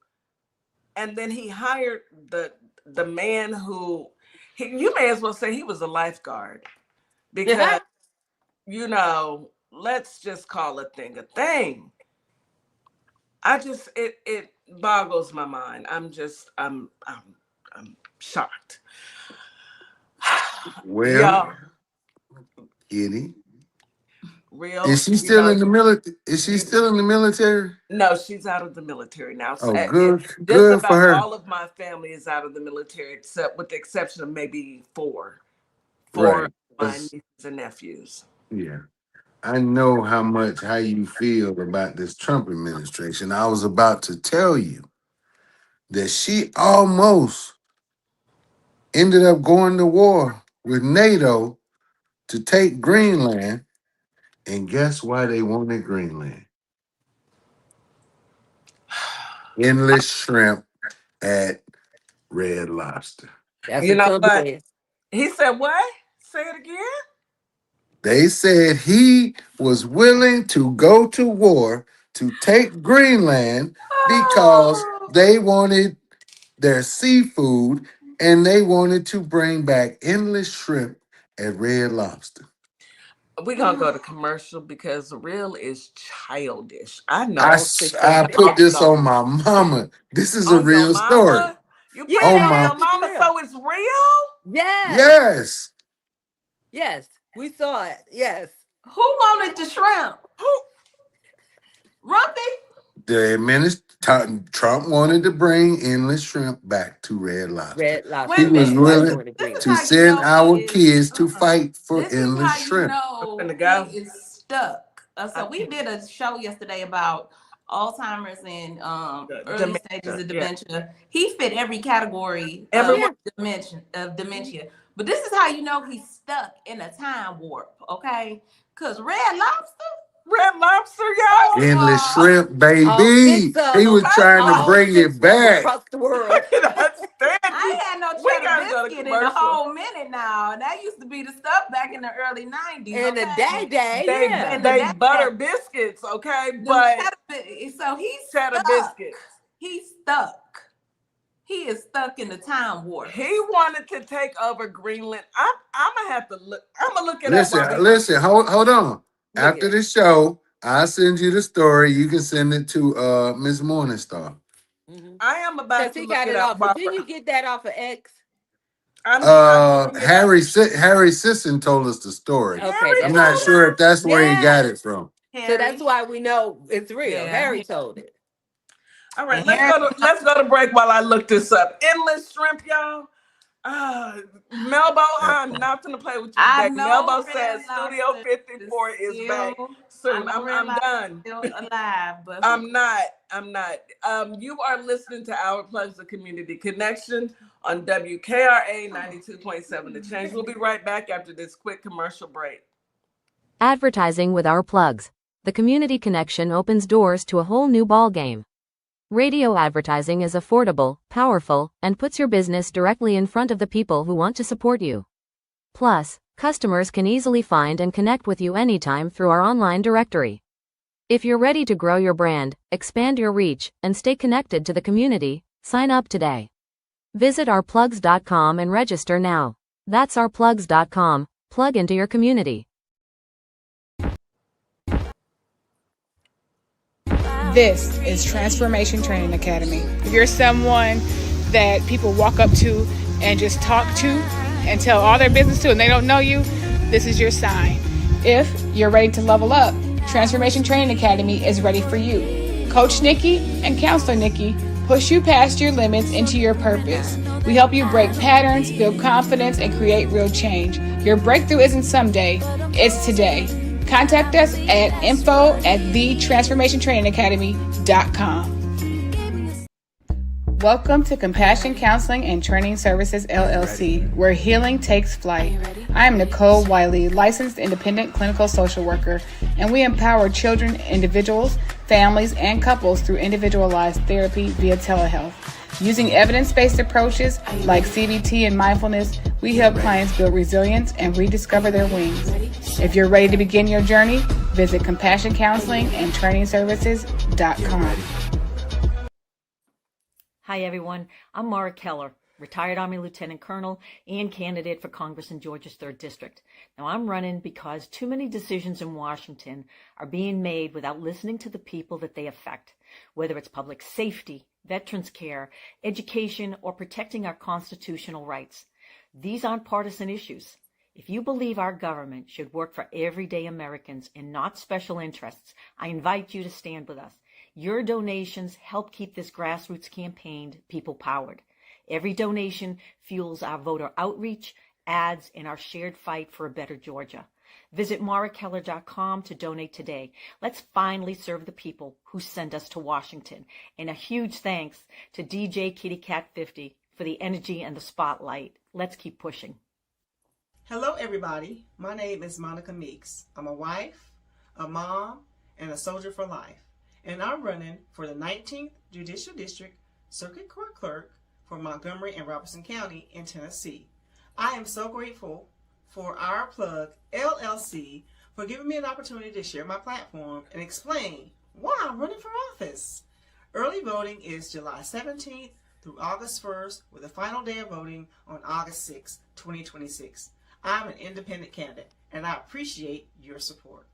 and then he hired the man who you may as well say he was a lifeguard because you know, let's just call a thing a thing. I just it boggles my mind. I'm shocked. Well, Y'all, Kitty, real, is she you still know, in the military? Is she still in the military? no, she's out of the military now. So, Oh, good, just good for about her. all of my family is out of the military, except with the exception of maybe four Right. of my nieces and nephews. Yeah. I know how you feel about this Trump administration. I was about to tell you that she almost ended up going to war with NATO to take Greenland. And guess why they wanted Greenland? Endless shrimp at Red Lobster. That's You what know Trump what? said. He said what? Say it again. They said he was willing to go to war to take Greenland because Oh, they wanted their seafood and they wanted to bring back endless shrimp at Red Lobster. we're gonna go to commercial because real is childish. I know. I, I'm sick of I it put this also. on my mama. This is a On your real story. mama? You put Yeah, it On on my, your it's mama real. so it's real? Yes. yes. Yes. We saw it. Yes. Who wanted the shrimp? Who? Rumpy? Trump wanted to bring endless shrimp back to Red Lobster. Red Wait He a lobster. was That's minute. why they This is willing wanted this is to Greenland. how you send know he our is. kids to fight for This is endless how you shrimp. know Finna he go. is stuck. So we did a show yesterday about Alzheimer's and early stages Dementia. of Yeah. dementia. He fit every category of Everyone. dementia. But this is how you know he's stuck in a time warp, okay? Because Red Lobster, Red Lobster, y'all. Endless shrimp, baby. It's He was trying to all bring fixed it up back. across the world. I cannot stand I you. ain't had no We cheddar gotta go to biscuit in a commercial. whole minute now. That used to be the stuff back in the early 90s. And the Okay? day, yeah. They butter biscuits, okay? Them But so he's cheddar stuck. biscuits. He's stuck. He is stuck in the time warp. He wanted to take over Greenland. I'm gonna have to look. I'm gonna look it up. Listen, hold on. Look After it. the show, I'll send you the story. You can send it to Miss Morningstar. I am about Because to he look got it it up. off. Didn't you get that off of X? I'm looking it up. Harry Sisson told us the story. Okay, I'm that's not what it sure if that's where he got Yes. it from. So that's why we know it's real. Yeah. Harry told it. All right, let's go to break while I look this up. Endless shrimp, y'all. Melbo, I'm not gonna play with you I today. know Melbo Red says Studio Lobster 54 is still, back I soon. know Red I'm Lobster done. still alive, but I'm not. You are listening to Our Plugs, the Community Connection on WKRA 92.7 The Change. We'll be right back after this quick commercial break. Advertising with Our Plugs. The community connection opens doors to a whole new ballgame. Radio advertising is affordable, powerful, and puts your business directly in front of the people who want to support you. Plus, customers can easily find and connect with you anytime through our online directory. If you're ready to grow your brand, expand your reach, and stay connected to the community, sign up today. Visit ourplugs.com and register now. That's ourplugs.com. Plug into your community. This is Transformation Training Academy. If you're someone that people walk up to and just talk to and tell all their business to and they don't know you, this is your sign. If you're ready to level up, Transformation Training Academy is ready for you. Coach Nikki and Counselor Nikki push you past your limits into your purpose. We help you break patterns, build confidence, and create real change. Your breakthrough isn't someday, it's today. Contact us at info@thetransformationtrainingacademy.com. Welcome to Compassion Counseling and Training Services, LLC, where healing takes flight. I am Nicole Wiley, licensed independent clinical social worker, and we empower children, individuals, families, and couples through individualized therapy via telehealth. Using evidence-based approaches like CBT and mindfulness, we help clients build resilience and rediscover their wings. If you're ready to begin your journey, visit CompassionCounselingAndTrainingServices.com. Hi, everyone. I'm Mara Keller, retired Army Lieutenant Colonel and candidate for Congress in Georgia's 3rd District. Now, I'm running because too many decisions in Washington are being made without listening to the people that they affect, whether it's public safety, veterans care, education, or protecting our constitutional rights. These aren't partisan issues. If you believe our government should work for everyday Americans and not special interests, I invite you to stand with us. Your donations help keep this grassroots campaign people-powered. Every donation fuels our voter outreach, ads, and our shared fight for a better Georgia. Visit marakeller.com to donate today. Let's finally serve the people who send us to Washington. And a huge thanks to DeeJay Kitty Cat 50 for the energy and the spotlight. Let's keep pushing. Hello, everybody. My name is Monica Meeks. I'm a wife, a mom, and a soldier for life. And I'm running for the 19th Judicial District Circuit Court Clerk for Montgomery and Robertson County in Tennessee. I am so grateful for Our Plug LLC for giving me an opportunity to share my platform and explain why I'm running for office. Early voting is July 17th through August 1st, with the final day of voting on August 6, 2026. I'm an independent candidate, and I appreciate your support.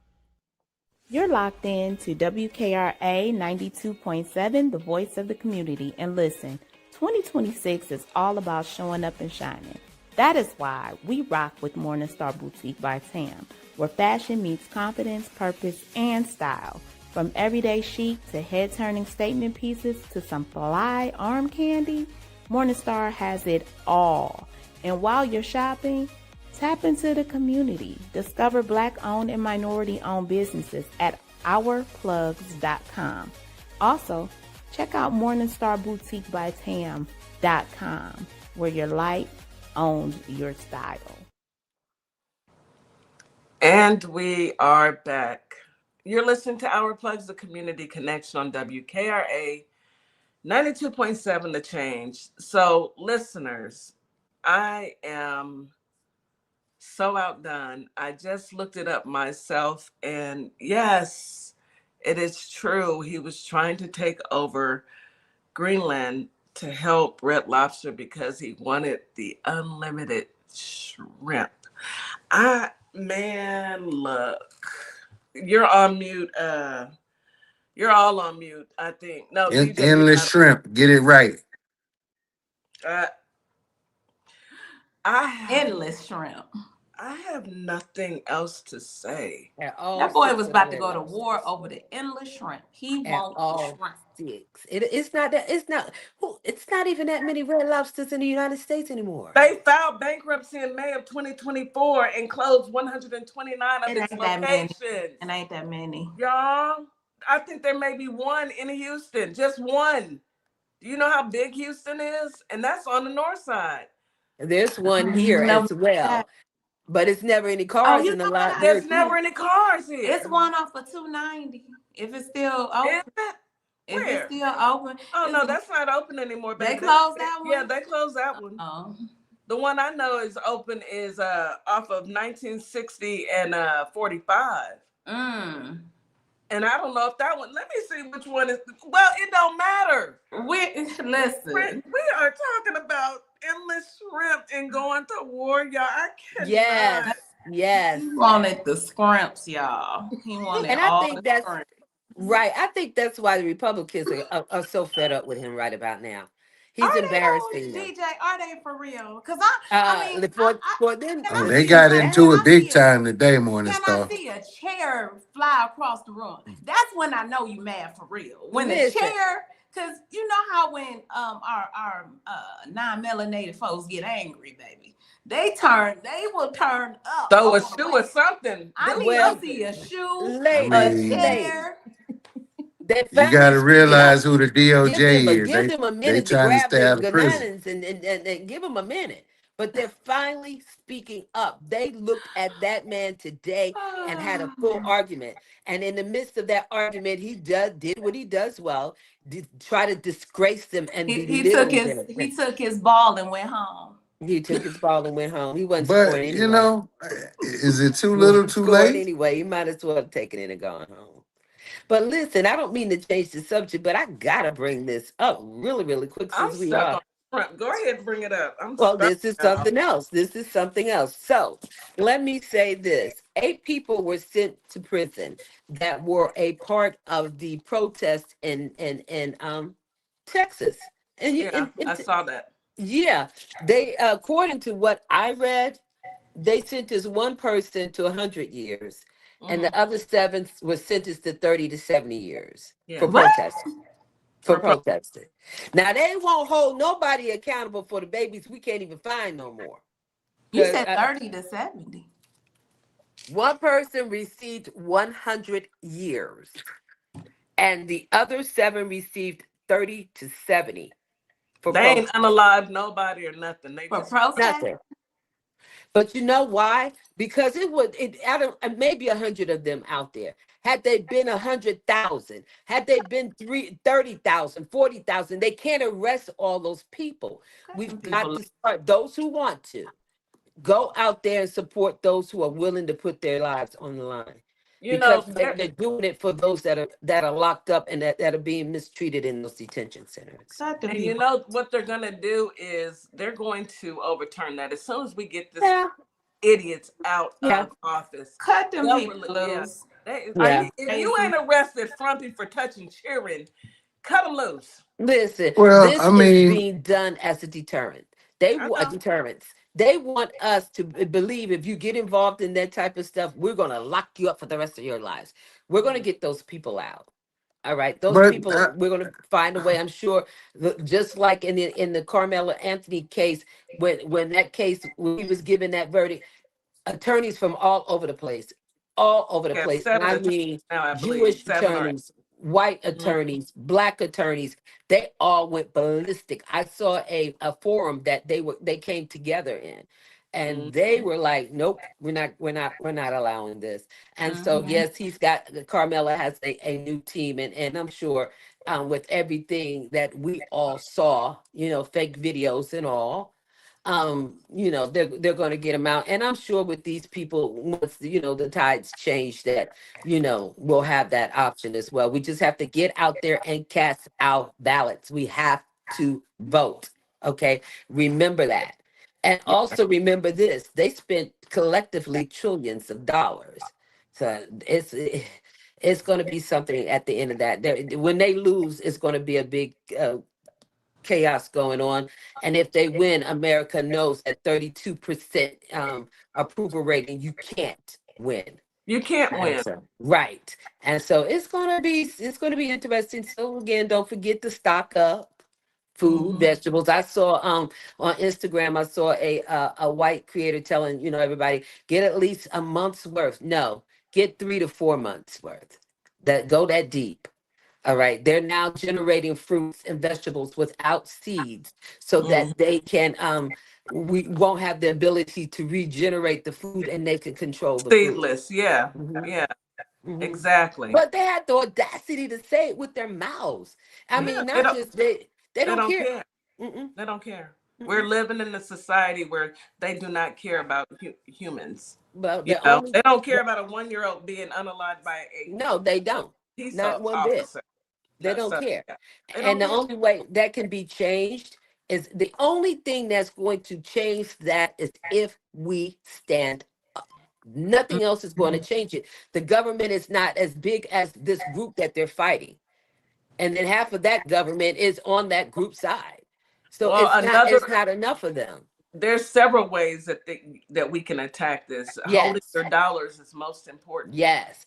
You're locked in to WKRA 92.7, the voice of the community. And listen, 2026 is all about showing up and shining. That is why we rock with Morningstar Boutique by Tam, where fashion meets confidence, purpose, and style. From everyday chic to head-turning statement pieces to some fly arm candy, Morningstar has it all. And while you're shopping, tap into the community. Discover Black-owned and minority-owned businesses at ourplugs.com. Also, check out MorningstarBoutiqueByTam.com, where your light owns your style. And we are back. You're listening to Our Plugs, the community connection on WKRA 92.7 The Change. So, listeners, I am so outdone. I just looked it up myself, and yes, it is true. He was trying to take over Greenland to help Red Lobster because he wanted the unlimited shrimp. Man, look, you're on mute. You're all on mute, I think. No, DJ, you're Endless not. shrimp. Get it right. Endless shrimp. I have nothing else to say. That boy was about to go to war over the endless shrimp. He wants the shrimp. It's not that. It's not. It's not even that many Red Lobsters in the United States anymore. They filed bankruptcy in May of 2024 and closed 129 of its locations. It ain't that many. Y'all, I think there may be one in Houston, just one. Do you know how big Houston is? And that's on the north side. There's one here as well, but it's never any cars in the lot. There's never any cars here. It's one off for $290. If it's still open. If it's still open. Oh, no, that's not open anymore. They closed that one? Yeah, they closed that one. The one I know is open is off of 1960 and 45. And I don't know if that one, let me see which one is, well, it don't matter. Listen. We are talking about endless shrimp and going to war, y'all. I cannot. Yes. He wanted the scrimps, y'all. He wanted and all I think the that's scrimps. right. I think that's why the Republicans are so fed up with him right about now. He's embarrassing them. DeeJay, are they for real? Because for them, Oh, they got into it big time today, Morning Star. I see a chair fly across the room. That's when I know you mad for real. When the chair, because you know how when our non-melanated folks get angry, baby, they will turn up. Throw a shoe or something. I need to see a shoe, a chair. You got to realize who the DOJ is. Give them a minute to trying to grab stay their out of prison. bananas and give them a minute. But they're finally speaking up. They looked at that man today and had a full argument. And in the midst of that argument, he did what he does well, try to disgrace them and he took his ball and went home. He took his ball and went home. He wasn't But, scoring anyway. you know, is it too little too late? Anyway, he might as well have taken it and gone home. But listen, I don't mean to change the subject, but I gotta bring this up really, really quick since we are. Go ahead and bring it up. This is something else. This is something else. So let me say this: 8 people were sent to prison that were a part of the protest in Texas. And I saw that. Yeah, they according to what I read, they sentenced one person to 100 years. And the other 7 were sentenced to 30 to 70 years for protesting. For protesting. Now they won't hold nobody accountable for the babies we can't even find no more. You said 30 to 70. One person received 100 years, and the other 7 received 30 to 70. They ain't unalive nobody or nothing. They just nothing. But you know why? Because out of maybe 100 of them out there. Had they been 100,000, had they been 30,000, 40,000, they can't arrest all those people. We've got to start. Those who want to go out there and support those who are willing to put their lives on the line. Because they're doing it for those that are locked up and that are being mistreated in those detention centers. And you know what they're going to do is they're going to overturn that as soon as we get this idiots out of office. Cut them people loose. If you ain't arrested Frumpy for touching children, cut them loose. Listen, this is being done as a deterrent. They want deterrents. They want us to believe if you get involved in that type of stuff, we're going to lock you up for the rest of your lives. We're going to get those people out. All right. Those people, we're going to find a way. I'm sure, just like in the Carmelo Anthony case, when that case, when he was given that verdict, attorneys from all over the place. And I mean, Jewish attorneys, white attorneys, black attorneys, they all went ballistic. I saw a forum that they came together in, and they were like, nope, we're not allowing this. And so yes, Carmela has a new team, and I'm sure with everything that we all saw, fake videos and all, they're going to get them out. And I'm sure with these people, once the tides change, that we'll have that option as well. We just have to get out there and cast our ballots. We have to vote. Okay, remember that. And also remember this: they spent collectively trillions of dollars. So it's going to be something at the end of that. When they lose, it's going to be a big chaos going on. And if they win, America knows at 32% approval rating, you can't win. You can't win. Right. And so it's gonna be interesting. So again, don't forget to stock up food, vegetables. I saw on Instagram, I saw a white creator telling everybody, get at least a month's worth. No, get 3 to 4 months worth. Go that deep. All right. They're now generating fruits and vegetables without seeds so that they can we won't have the ability to regenerate the food, and they can control the seedless. Yeah. Yeah. Exactly. But they had the audacity to say it with their mouths. I mean, not just they don't care. They don't care. We're living in a society where they do not care about humans. Well, they don't care about a 1-year-old being unalived by a no, they don't. Not one bit. They don't care. And the only way that can be changed is the only thing that's going to change that is if we stand up. Nothing else is going to change it. The government is not as big as this group that they're fighting. And then half of that government is on that group side. So it's not enough of them. There's several ways that we can attack this. Yes. Holding their dollars is most important. Yes,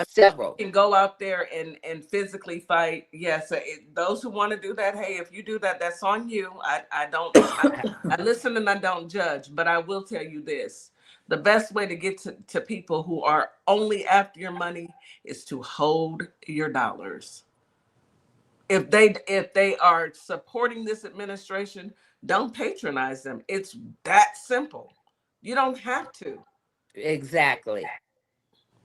several. You can go out there and physically fight. Yes, those who want to do that, hey, if you do that, that's on you. I don't. I listen and I don't judge, but I will tell you this: the best way to get to people who are only after your money is to hold your dollars. If they are supporting this administration, don't patronize them. It's that simple. You don't have to. Exactly.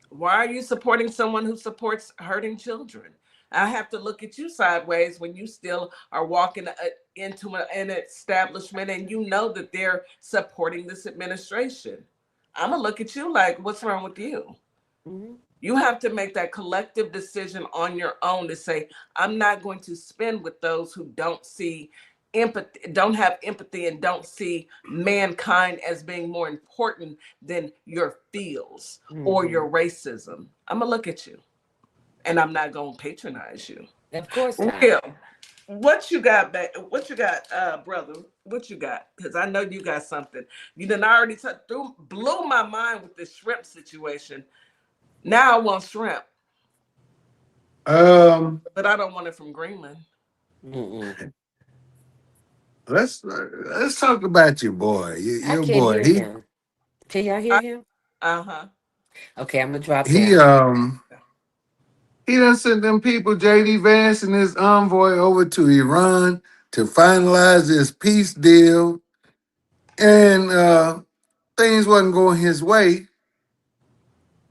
Why are you supporting someone who supports hurting children? I have to look at you sideways when you still are walking into an establishment and you know that they're supporting this administration. I'm going to look at you like, what's wrong with you? You have to make that collective decision on your own to say, I'm not going to spend with those who don't see empathy, don't have empathy, and don't see mankind as being more important than your feels or your racism. I'm gonna look at you, and I'm not gonna patronize you. Of course not. What you got, what you got, brother? What you got? Because I know you got something. You done already blew my mind with this shrimp situation. Now I want shrimp. But I don't want it from Greenland. Let's talk about your boy. Your boy. Can y'all hear him? Okay, I'm gonna drop down. He done sent them people, JD Vance and his envoy, over to Iran to finalize this peace deal, and things wasn't going his way.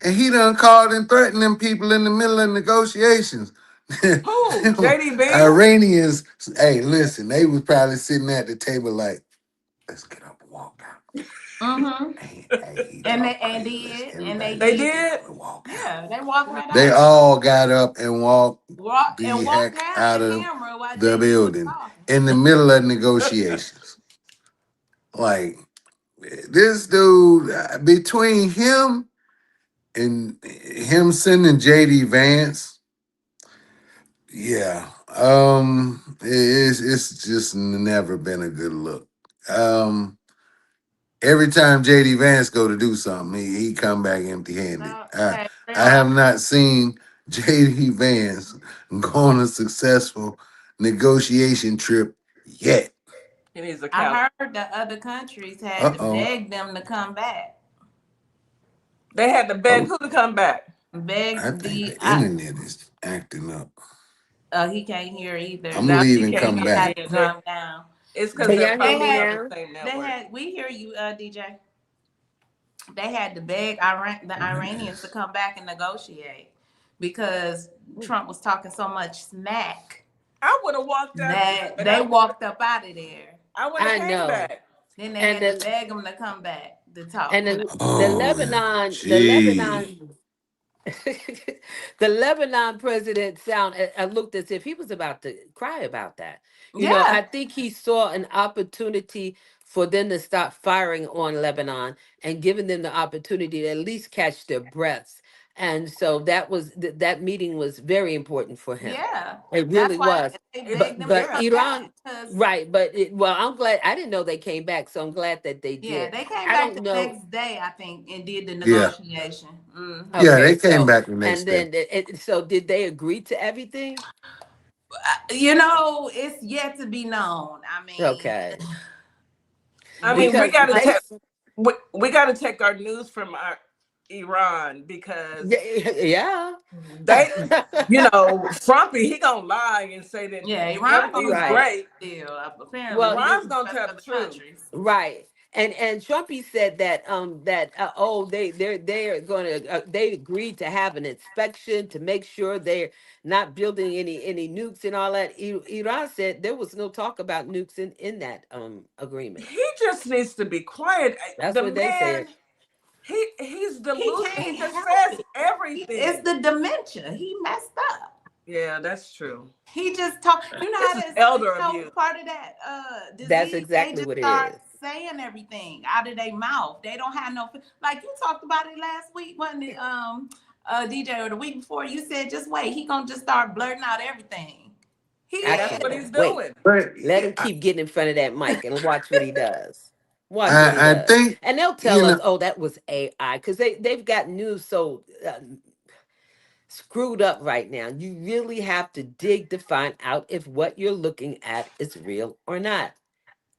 And he done called and threatened them people in the middle of negotiations. Who? JD Vance? Iranians, hey, listen, they was probably sitting at the table like, let's get up and walk out. And they did. Yeah, they walked right out. They all got up and walked the heck out of the building in the middle of negotiations. Like, this dude, between him and him sending JD Vance, yeah, it's just never been a good look. Every time JD Vance go to do something, he come back empty-handed. I have not seen JD Vance go on a successful negotiation trip yet. I heard the other countries had to beg them to come back. They had to beg who to come back? Beg I think the internet is acting up. He can't hear either. I'm leaving. Come back. Calm down. It's because they're probably on the same network. We hear you, DeeJay. they had to beg the Iranians to come back and negotiate because Trump was talking so much smack. I would have walked out that they walked up out of there. I would have came back. Then they And had to beg them to come back to talk. And the Oh, gee. the Lebanon president looked as if he was about to cry about that. You know, Yeah. I think he saw an opportunity for them to stop firing on Lebanon and giving them the opportunity to at least catch their breaths. And so that meeting was very important for him. Yeah. It really That's why was. they begged them But to come Iran, back, 'cause- right? But well, I'm glad. I didn't know they came back, so I'm glad that they did. Yeah, they came I back don't the know. next day, I think, and did the Yeah. negotiation. Mhm. Yeah, Okay, they came so back the next and day. then so did they agree to everything? You know, it's yet to be known. I mean, Okay. I mean, we Because gotta they- take we gotta take our news from our Iran because yeah, they, you know, Trumpy, he gonna lie and say that yeah, Iran everything's Right. great. deal. Apparently, Well, Iran's gonna tell the truth. right. And Trumpy said that they're going to they agreed to have an inspection to make sure they're not building any nukes and all that. Iran said there was no talk about nukes in that agreement. He just needs to be quiet. That's The what they said. man, he's delusional. He can't just help says it. everything. It's the dementia. He messed up. Yeah, that's true. He just talk. You know how This to is elder you know, abuse. part of that disease. That's exactly they just what it start is. saying everything out of their mouth. They don't have no, like you talked about it last week, wasn't it? DeeJay, or the week before. You said just wait. He gonna just start blurting out everything. That's what he's Wait, doing. But let him keep getting in front of that mic and watch what he does. Watch what he I does. think, And they'll tell you us, know, oh, that was AI, because they've got news so screwed up right now. You really have to dig to find out if what you're looking at is real or not.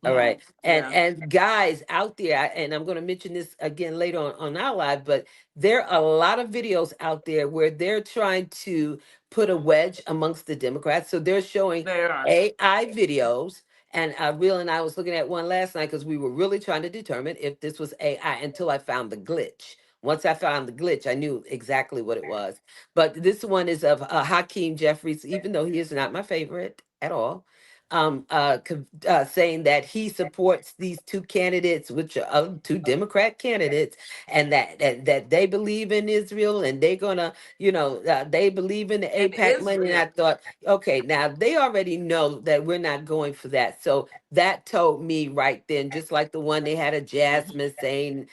All right. And guys out there, and I'm going to mention this again later on our live, but there are a lot of videos out there where they're trying to put a wedge amongst the Democrats. So they're showing AI videos. And Real and I was looking at one last night because we were really trying to determine if this was AI until I found the glitch. Once I found the glitch, I knew exactly what it was. But this one is of Hakeem Jeffries, even though he is not my favorite at all. Saying that he supports these two candidates, which are two Democrat candidates, and that they believe in Israel and they're gonna, they believe in the AIPAC money. And I thought, okay, now they already know that we're not going for that. So that told me right then, just like the one they had a Jasmine saying,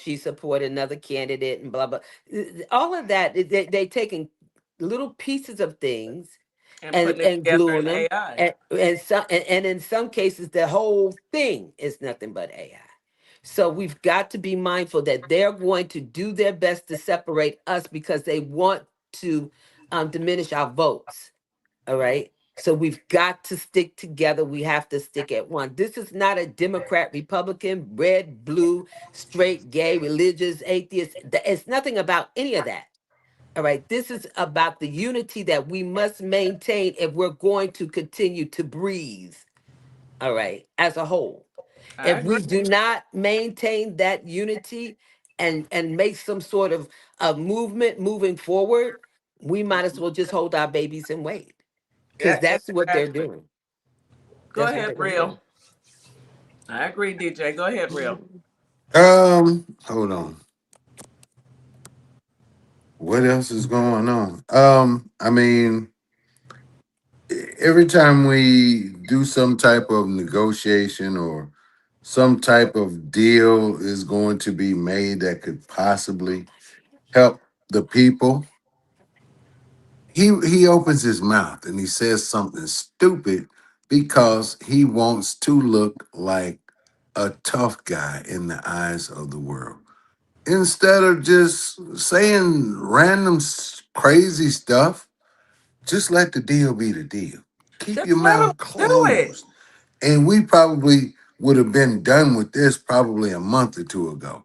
she supported another candidate and blah blah. All of that, they taking little pieces of things and gluing them, and in some cases the whole thing is nothing but AI. So we've got to be mindful that they're going to do their best to separate us because they want to diminish our votes. All right. So we've got to stick together. We have to stick at one. This is not a Democrat, Republican, red, blue, straight, gay, religious, atheist. It's nothing about any of that. All right, this is about the unity that we must maintain if we're going to continue to breathe. All right, as a whole. If we do not maintain that unity and make some sort of movement moving forward, we might as well just hold our babies and wait. Because that's what they're doing. Go ahead, Real. I agree, DeeJay. Go ahead, Real. Hold on. What else is going on? I mean, every time we do some type of negotiation or some type of deal is going to be made that could possibly help the people, he opens his mouth and he says something stupid because he wants to look like a tough guy in the eyes of the world. Instead of just saying random crazy stuff, just let the deal be the deal. Keep your mouth closed. And we probably would have been done with this probably a month or two ago.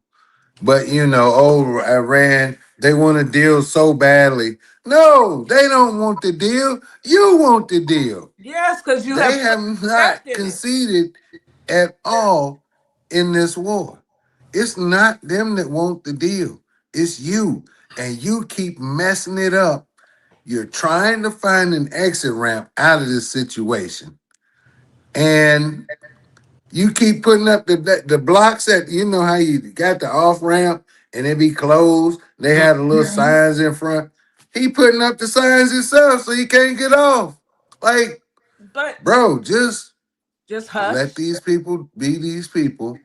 But, Iran, they want a deal so badly. No, they don't want the deal. You want the deal. Yes, because they have not conceded at all in this war. It's not them that want the deal. It's you. And you keep messing it up. You're trying to find an exit ramp out of this situation. And you keep putting up the blocks that, you know how you got the off ramp and it be closed. They had the little signs in front. He putting up the signs himself so he can't get off. Like, But bro, just let hush. these people be these people.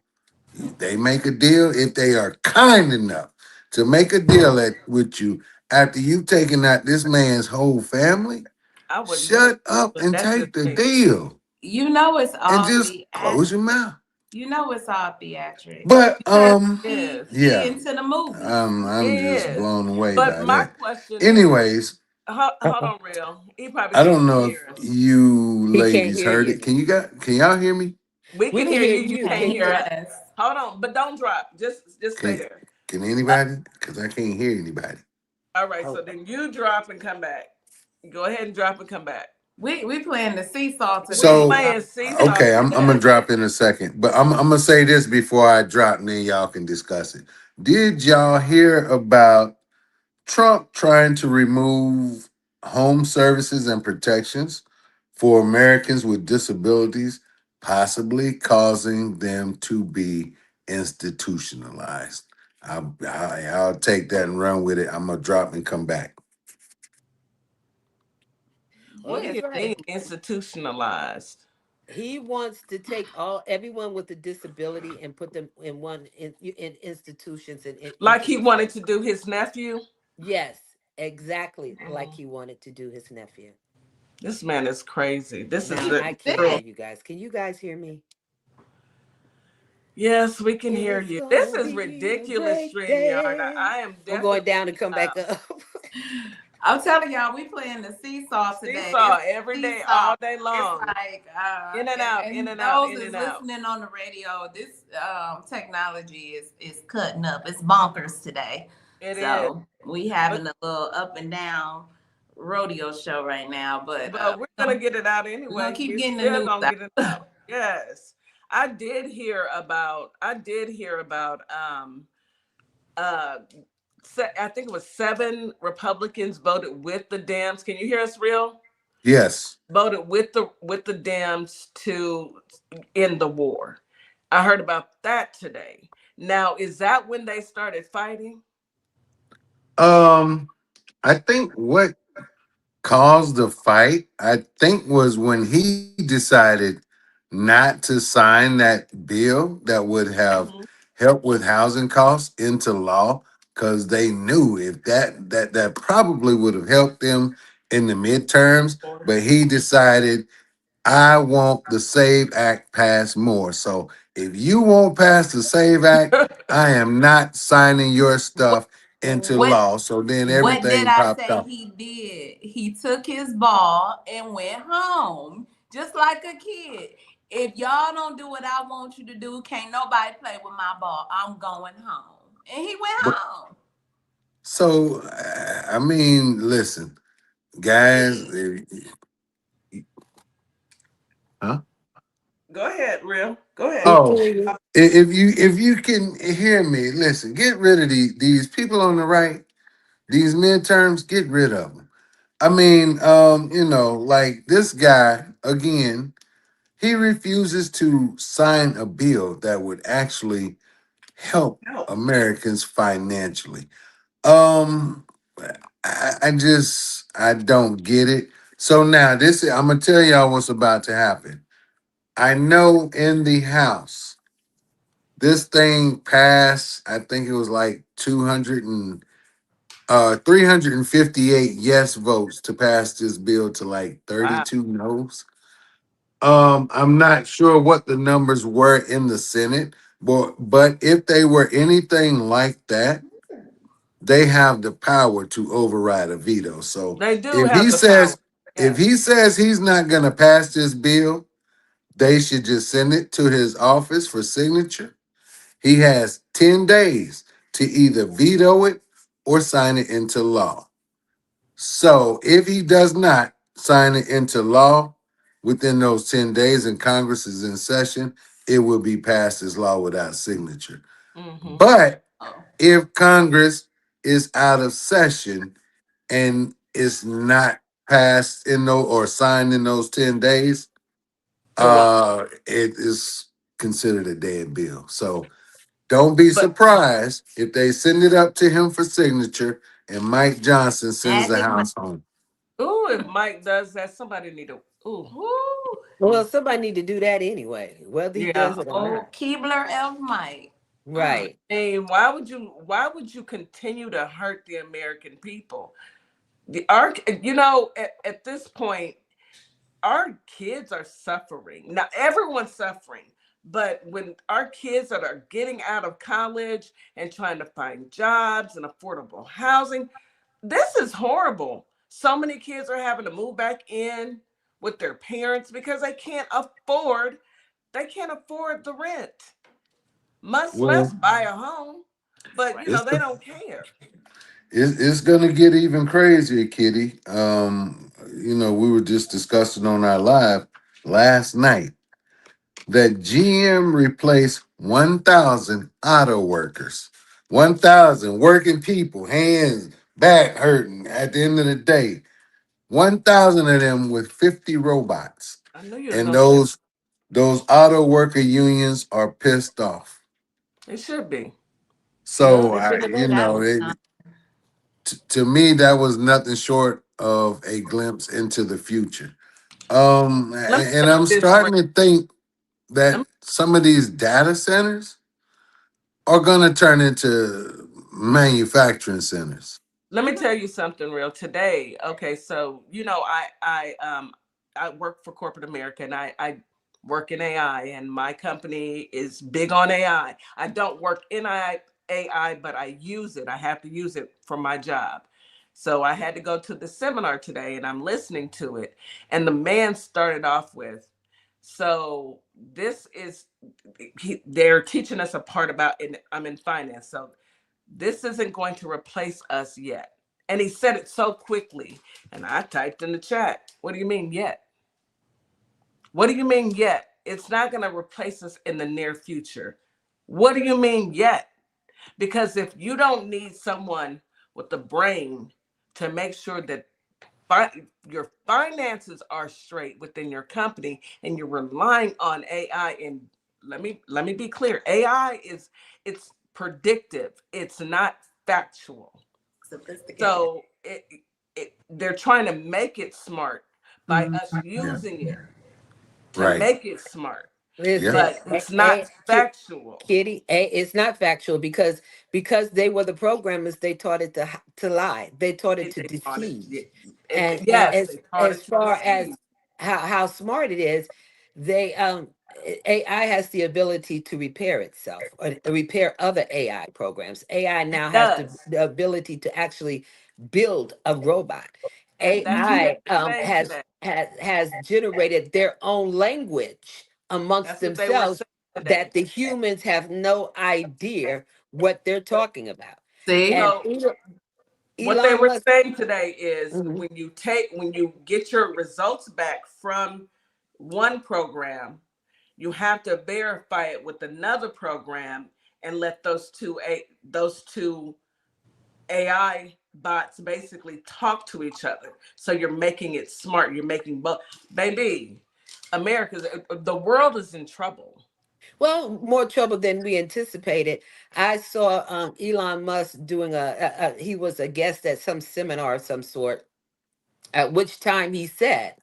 They make a deal if they are kind enough to make a deal with you after you've taken out this man's whole family. I wouldn't do it, Shut up but and that's just take the me. deal You know it's and all just close your theatrics. mouth. You know it's all theatrics. But Yes, He yes, he yeah, into the movies. I'm it just is. blown away But by my that. question is, Anyways, hold on, real. He probably I can't don't know if hear us. you He can't ladies hear heard it. you. Can y'all hear me? We We can can hear hear you. You you. can't Can Can't you? hear hear us. us. Hold on, but don't drop. Just stay Can there. can Uh, anybody? Because I can't hear anybody. all right. Oh, So then you drop and come back. Go ahead and drop and come back. We playing the seesaw We today. So playing seesaw okay, I'm gonna today. drop in a second, but I'm gonna say this before I drop, and then y'all can discuss it. Did y'all hear about Trump trying to remove home services and protections for Americans with disabilities, possibly causing them to be institutionalized? I'll take that and run with it. I'm gonna drop and come back. oh, What do that's you right. mean institutionalized? He wants to take everyone with a disability and put them in in institutions and Like into he the wanted state. to do his nephew? Yes, exactly like he wanted to do his nephew. This man is crazy. This is Now the I can't hear you guys. Can you guys hear me? yes, we can hear It's you. This gonna is be a ridiculous, great StreamYard. day. I am I'm going definitely down to come back up. I'm telling y'all, we playing the seesaw today. This seesaw every day, seesaw. all day It's long. like In and out, in and and out, those in is and out. listening on the radio. This technology is cutting up. It's bonkers today. It is. So we But having a little up and down rodeo show right now, but we're gonna get it out we're gonna anyway. keep We're getting the still news gonna out. get it out. Yes. I did hear about uh I think it was 7 Republicans voted with the Dems. Can you hear us real? Yes. Voted with the Dems to end the war. I heard about that today. Now, is that when they started fighting? Um, I think what caused the fight, I think, was when he decided not to sign that bill that would have Mhm. helped with housing costs into law, because they knew if that probably would have helped them in the midterms, but he decided, I want the Save Act passed more. So if you won't pass the Save Act, I am not signing your What stuff into what law. So then what did everything I popped say up. he did? He took his ball and went home, just like a kid. If y'all don't do what I want you to do, can't nobody play with my ball. I'm going home. And he went But home. so I mean, listen, guys. Huh? Go ahead, real. Go ahead. Oh, if you can hear me, listen. Get rid of these people on the right. These midterms, get rid of them. I mean, like this guy again. He refuses to sign a bill that would actually help Help. Americans financially. Um, I don't get it. So now I'm gonna tell y'all what's about to happen. I know in the House, this thing passed, I think it was like 358 yes votes to pass this bill to like Wow. 32 no's. I'm not sure what the numbers were in the Senate, but if they were anything like that, they have the power to override a veto. So They do if have he the power. says if Yes. he says he's not going to pass this bill, they should just send it to his office for signature. He has 10 days to either veto it or sign it into law. So if he does not sign it into law within those 10 days and Congress is in session, it will be passed as law without signature. Mm-hmm. But if Congress is out of session and is not passed in or signed in those 10 days, Correct. it is considered a dead bill. So don't be But surprised if they send it up to him for signature and Mike Johnson sends the Magic Mike. House home. ooh, if Mike does that, somebody need to. Ooh, Well, somebody need to do that anyway, whether he yeah. does it or Oh, not. Keebler Elf Mike. Right. And why would you continue to hurt the American people? At this point, our kids are suffering. Now everyone's suffering, but when our kids that are getting out of college and trying to find jobs and affordable housing, this is horrible. So many kids are having to move back in with their parents because they can't afford the rent, much less Well, buy a home. But it's they don't care. it's gonna get even crazier, Kitty. We were just discussing on our live last night that GM replaced 1,000 auto workers, 1,000 working people, hands, back hurting at the end of the day. 1,000 of them with 50 robots, I knew you was and gonna say those auto worker unions are pissed off. it should be. Well, So they I, should have you been. know, to me, that was nothing short of a glimpse into the future. Let me And tell I'm you this, starting to think let that me, some of these data centers are going to turn into manufacturing centers. let me tell you something real today. Okay, so I work for corporate America, and I work in AI, and my company is big on AI. I don't work in AI, but I use it. I have to use it for my job. So I had to go to the seminar today, and I'm listening to it. And the man started off with, so this is they're teaching us a part about, and I'm in finance, so this isn't going to replace us yet. And he said it so quickly. And I typed in the chat, what do you mean yet? What do you mean yet? It's not going to replace us in the near future. What do you mean yet? Because if you don't need someone with the brain to make sure that your finances are straight within your company, and you're relying on AI, and let me be clear, AI it's predictive, it's not factual. Sophisticated. So they're trying to make it smart by us Yeah. using it to Right. make it smart, Listen, but it's not factual. Kitty, it's not factual because they were the programmers. They taught it to lie. They taught it to They taught it, deceive. And yes, they taught as it to far as deceive. how smart it is, they AI has the ability to repair itself or repair other AI programs. AI It now has does. the ability to actually build a robot. And that's what they AI were saying today. has generated their own language amongst That's what they were themselves saying that today. the humans have no idea what they're talking about. See? And So what they Elon were Musk, saying today is mhm. when you get your results back from one program, you have to verify it with another program and let those two AI bots basically talk to each other. So you're making it smart. You're making both. Baby, the world is in trouble. Well, more trouble than we anticipated. I saw Elon Musk doing he was a guest at some seminar of some sort, at which time he said,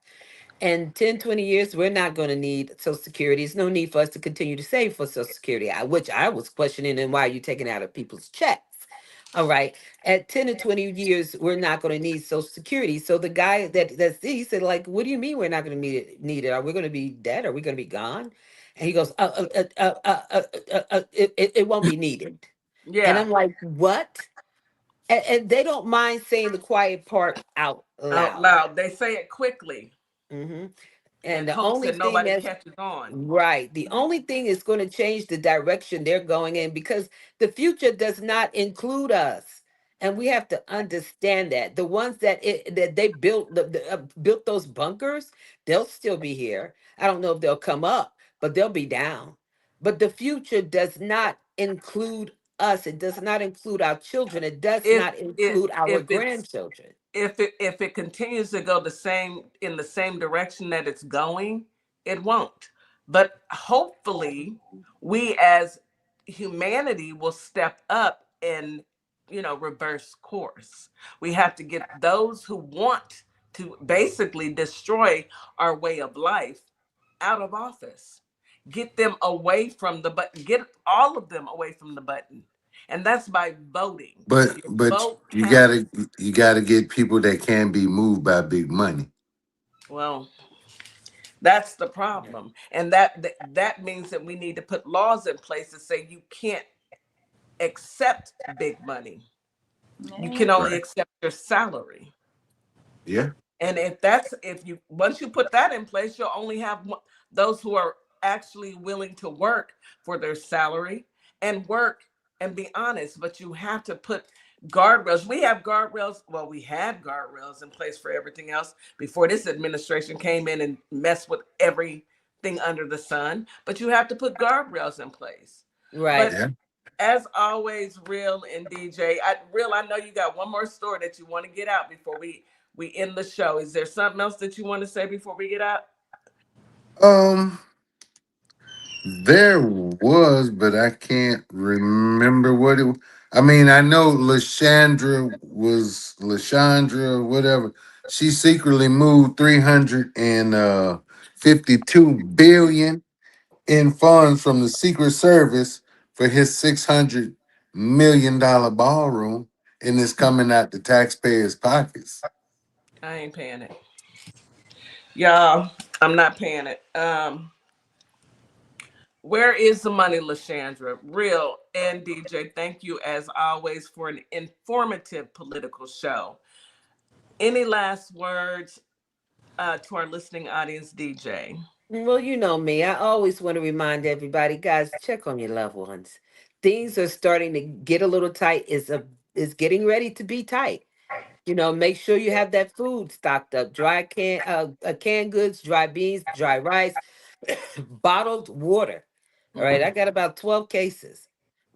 in 10, 20 years, we're not going to need Social Security. There's no need for us to continue to save for Social Security, which I was questioning, and why are you taking out of people's checks? All right. At 10 to 20 years, we're not going to need Social Security. So the guy he said, like, what do you mean we're not going to need it? Are we going to be dead? Are we going to be gone? And he goes, it won't be needed. And Yeah, I'm like, what? And they don't mind saying the quiet part out out loud. loud. They say it quickly Hmm. in And the hopes only that thing nobody that's catches on. right, the only thing is going to change the direction they're going in, because the future does not include us, and we have to understand that the ones that they built built those bunkers, they'll still be here. I don't know if they'll come up, but they'll be down. But the future does not include us. It does not include our children. It does if not include our it's grandchildren. if it continues to go the same direction that it's going, it won't. But hopefully, we as humanity will step up and reverse course. We have to get those who want to basically destroy our way of life out of office. Get them away from the button. Get all of them away from the button, and that's by voting. But Your but vote you counts. gotta get people that can be moved by big money. Well, that's the problem, and that means that we need to put laws in place to say you can't accept big money. You can only Right. accept your salary. Yeah. And if you once you put that in place, you'll only have those who are actually willing to work for their salary and work and be honest. But you have to put guardrails. We have guardrails. Well, we had guardrails in place for everything else before this administration came in and messed with everything under the sun. But you have to put guardrails in place. Right. But Yeah. as always, Real and DeeJay, I know you got one more story that you want to get out before we end the show. Is there something else that you want to say before we get out? There was, but I can't remember what it. I mean, I know Lashandra, whatever. She secretly moved 352 billion in funds from the Secret Service for his $600 million ballroom, and it's coming out the taxpayers' pockets. I ain't paying it. Y'all, I'm not paying it. Where is the money, Lashandra? Real and DeeJay, thank you as always for an informative political show. Any last words to our listening audience, DeeJay? Well, you know me. I always want to remind everybody, guys, check on your loved ones. Things are starting to get a little tight. It's getting ready to be tight. Make sure you have that food stocked up. Canned goods, dry beans, dry rice, bottled water. All right, I got about 12 cases.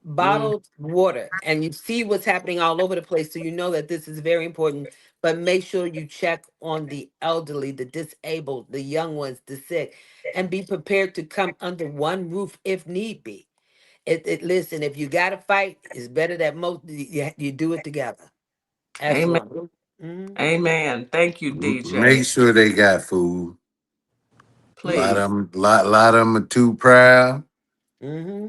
Bottled water. And you see what's happening all over the place. So you know that this is very important. But make sure you check on the elderly, the disabled, the young ones, the sick, and be prepared to come under one roof if need be. Listen, if you got to fight, it's better that you do it together. As Amen. one. Mhm. Amen. Thank you, DeeJay. Make sure they got food. Please. Lot of them are too proud. Mm-hmm.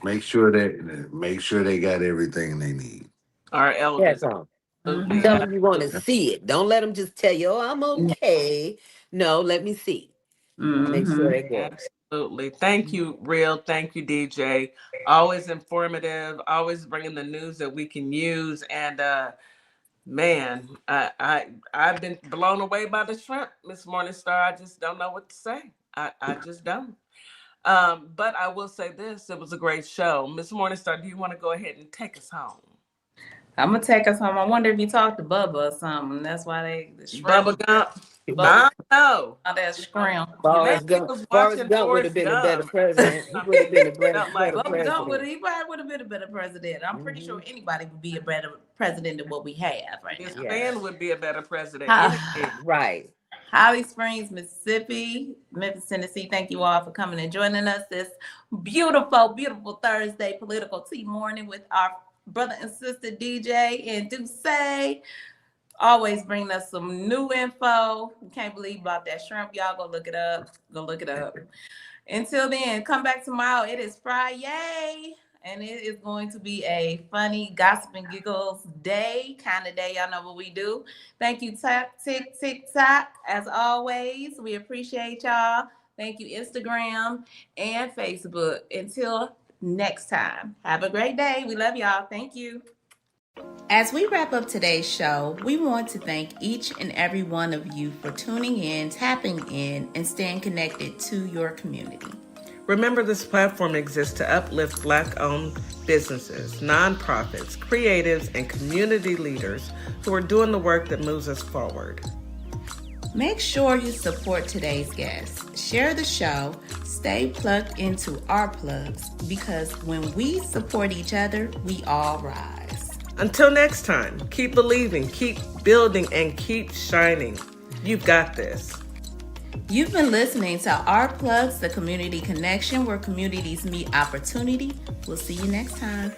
Make sure they got everything they need. Our elders. Yes, Absolutely. tell them you want to see it. Don't let them just tell you, "Oh, I'm okay." No, let me see. Make sure they go. Absolutely. Thank you, Real. Thank you, DeeJay. Always informative. Always bringing the news that we can use. And man, I've been blown away by the shrimp, Miss Morningstar. I just don't know what to say. I just don't. But I will say this: it was a great show. Miss Morningstar, do you want to go ahead and take us home? I'm gonna take us home. I wonder if you talked to Bubba or something. That's why the Bubba Gump. I know. That shrimp. Forrest Gump would have been a better president. He would have been a better president. He probably would have been a better president. I'm pretty sure anybody would be a better president than what we have right His now. fan would be a better president. Right. Holly Springs, Mississippi, Memphis, Tennessee. Thank you all for coming and joining us this beautiful, beautiful Thursday political tea morning with our brother and sister DeeJay and DeeJay. Always bringing us some new info. Can't believe about that shrimp. Y'all go look it up. Until then, come back tomorrow. It is Friday, and it is going to be a funny gossip and giggles day, kind of day. Y'all know what we do. Thank you, TikTok. As always, we appreciate y'all. Thank you, Instagram and Facebook. Until next time, have a great day. We love y'all. Thank you. As we wrap up today's show, we want to thank each and every one of you for tuning in, tapping in, and staying connected to your community. Remember, this platform exists to uplift Black-owned businesses, nonprofits, creatives, and community leaders who are doing the work that moves us forward. Make sure you support today's guest. Share the show. Stay plugged into our plugs, because when we support each other, we all rise. Until next time, keep believing, keep building, and keep shining. You've got this. You've been listening to Our Plugs, the community connection where communities meet opportunity. We'll see you next time.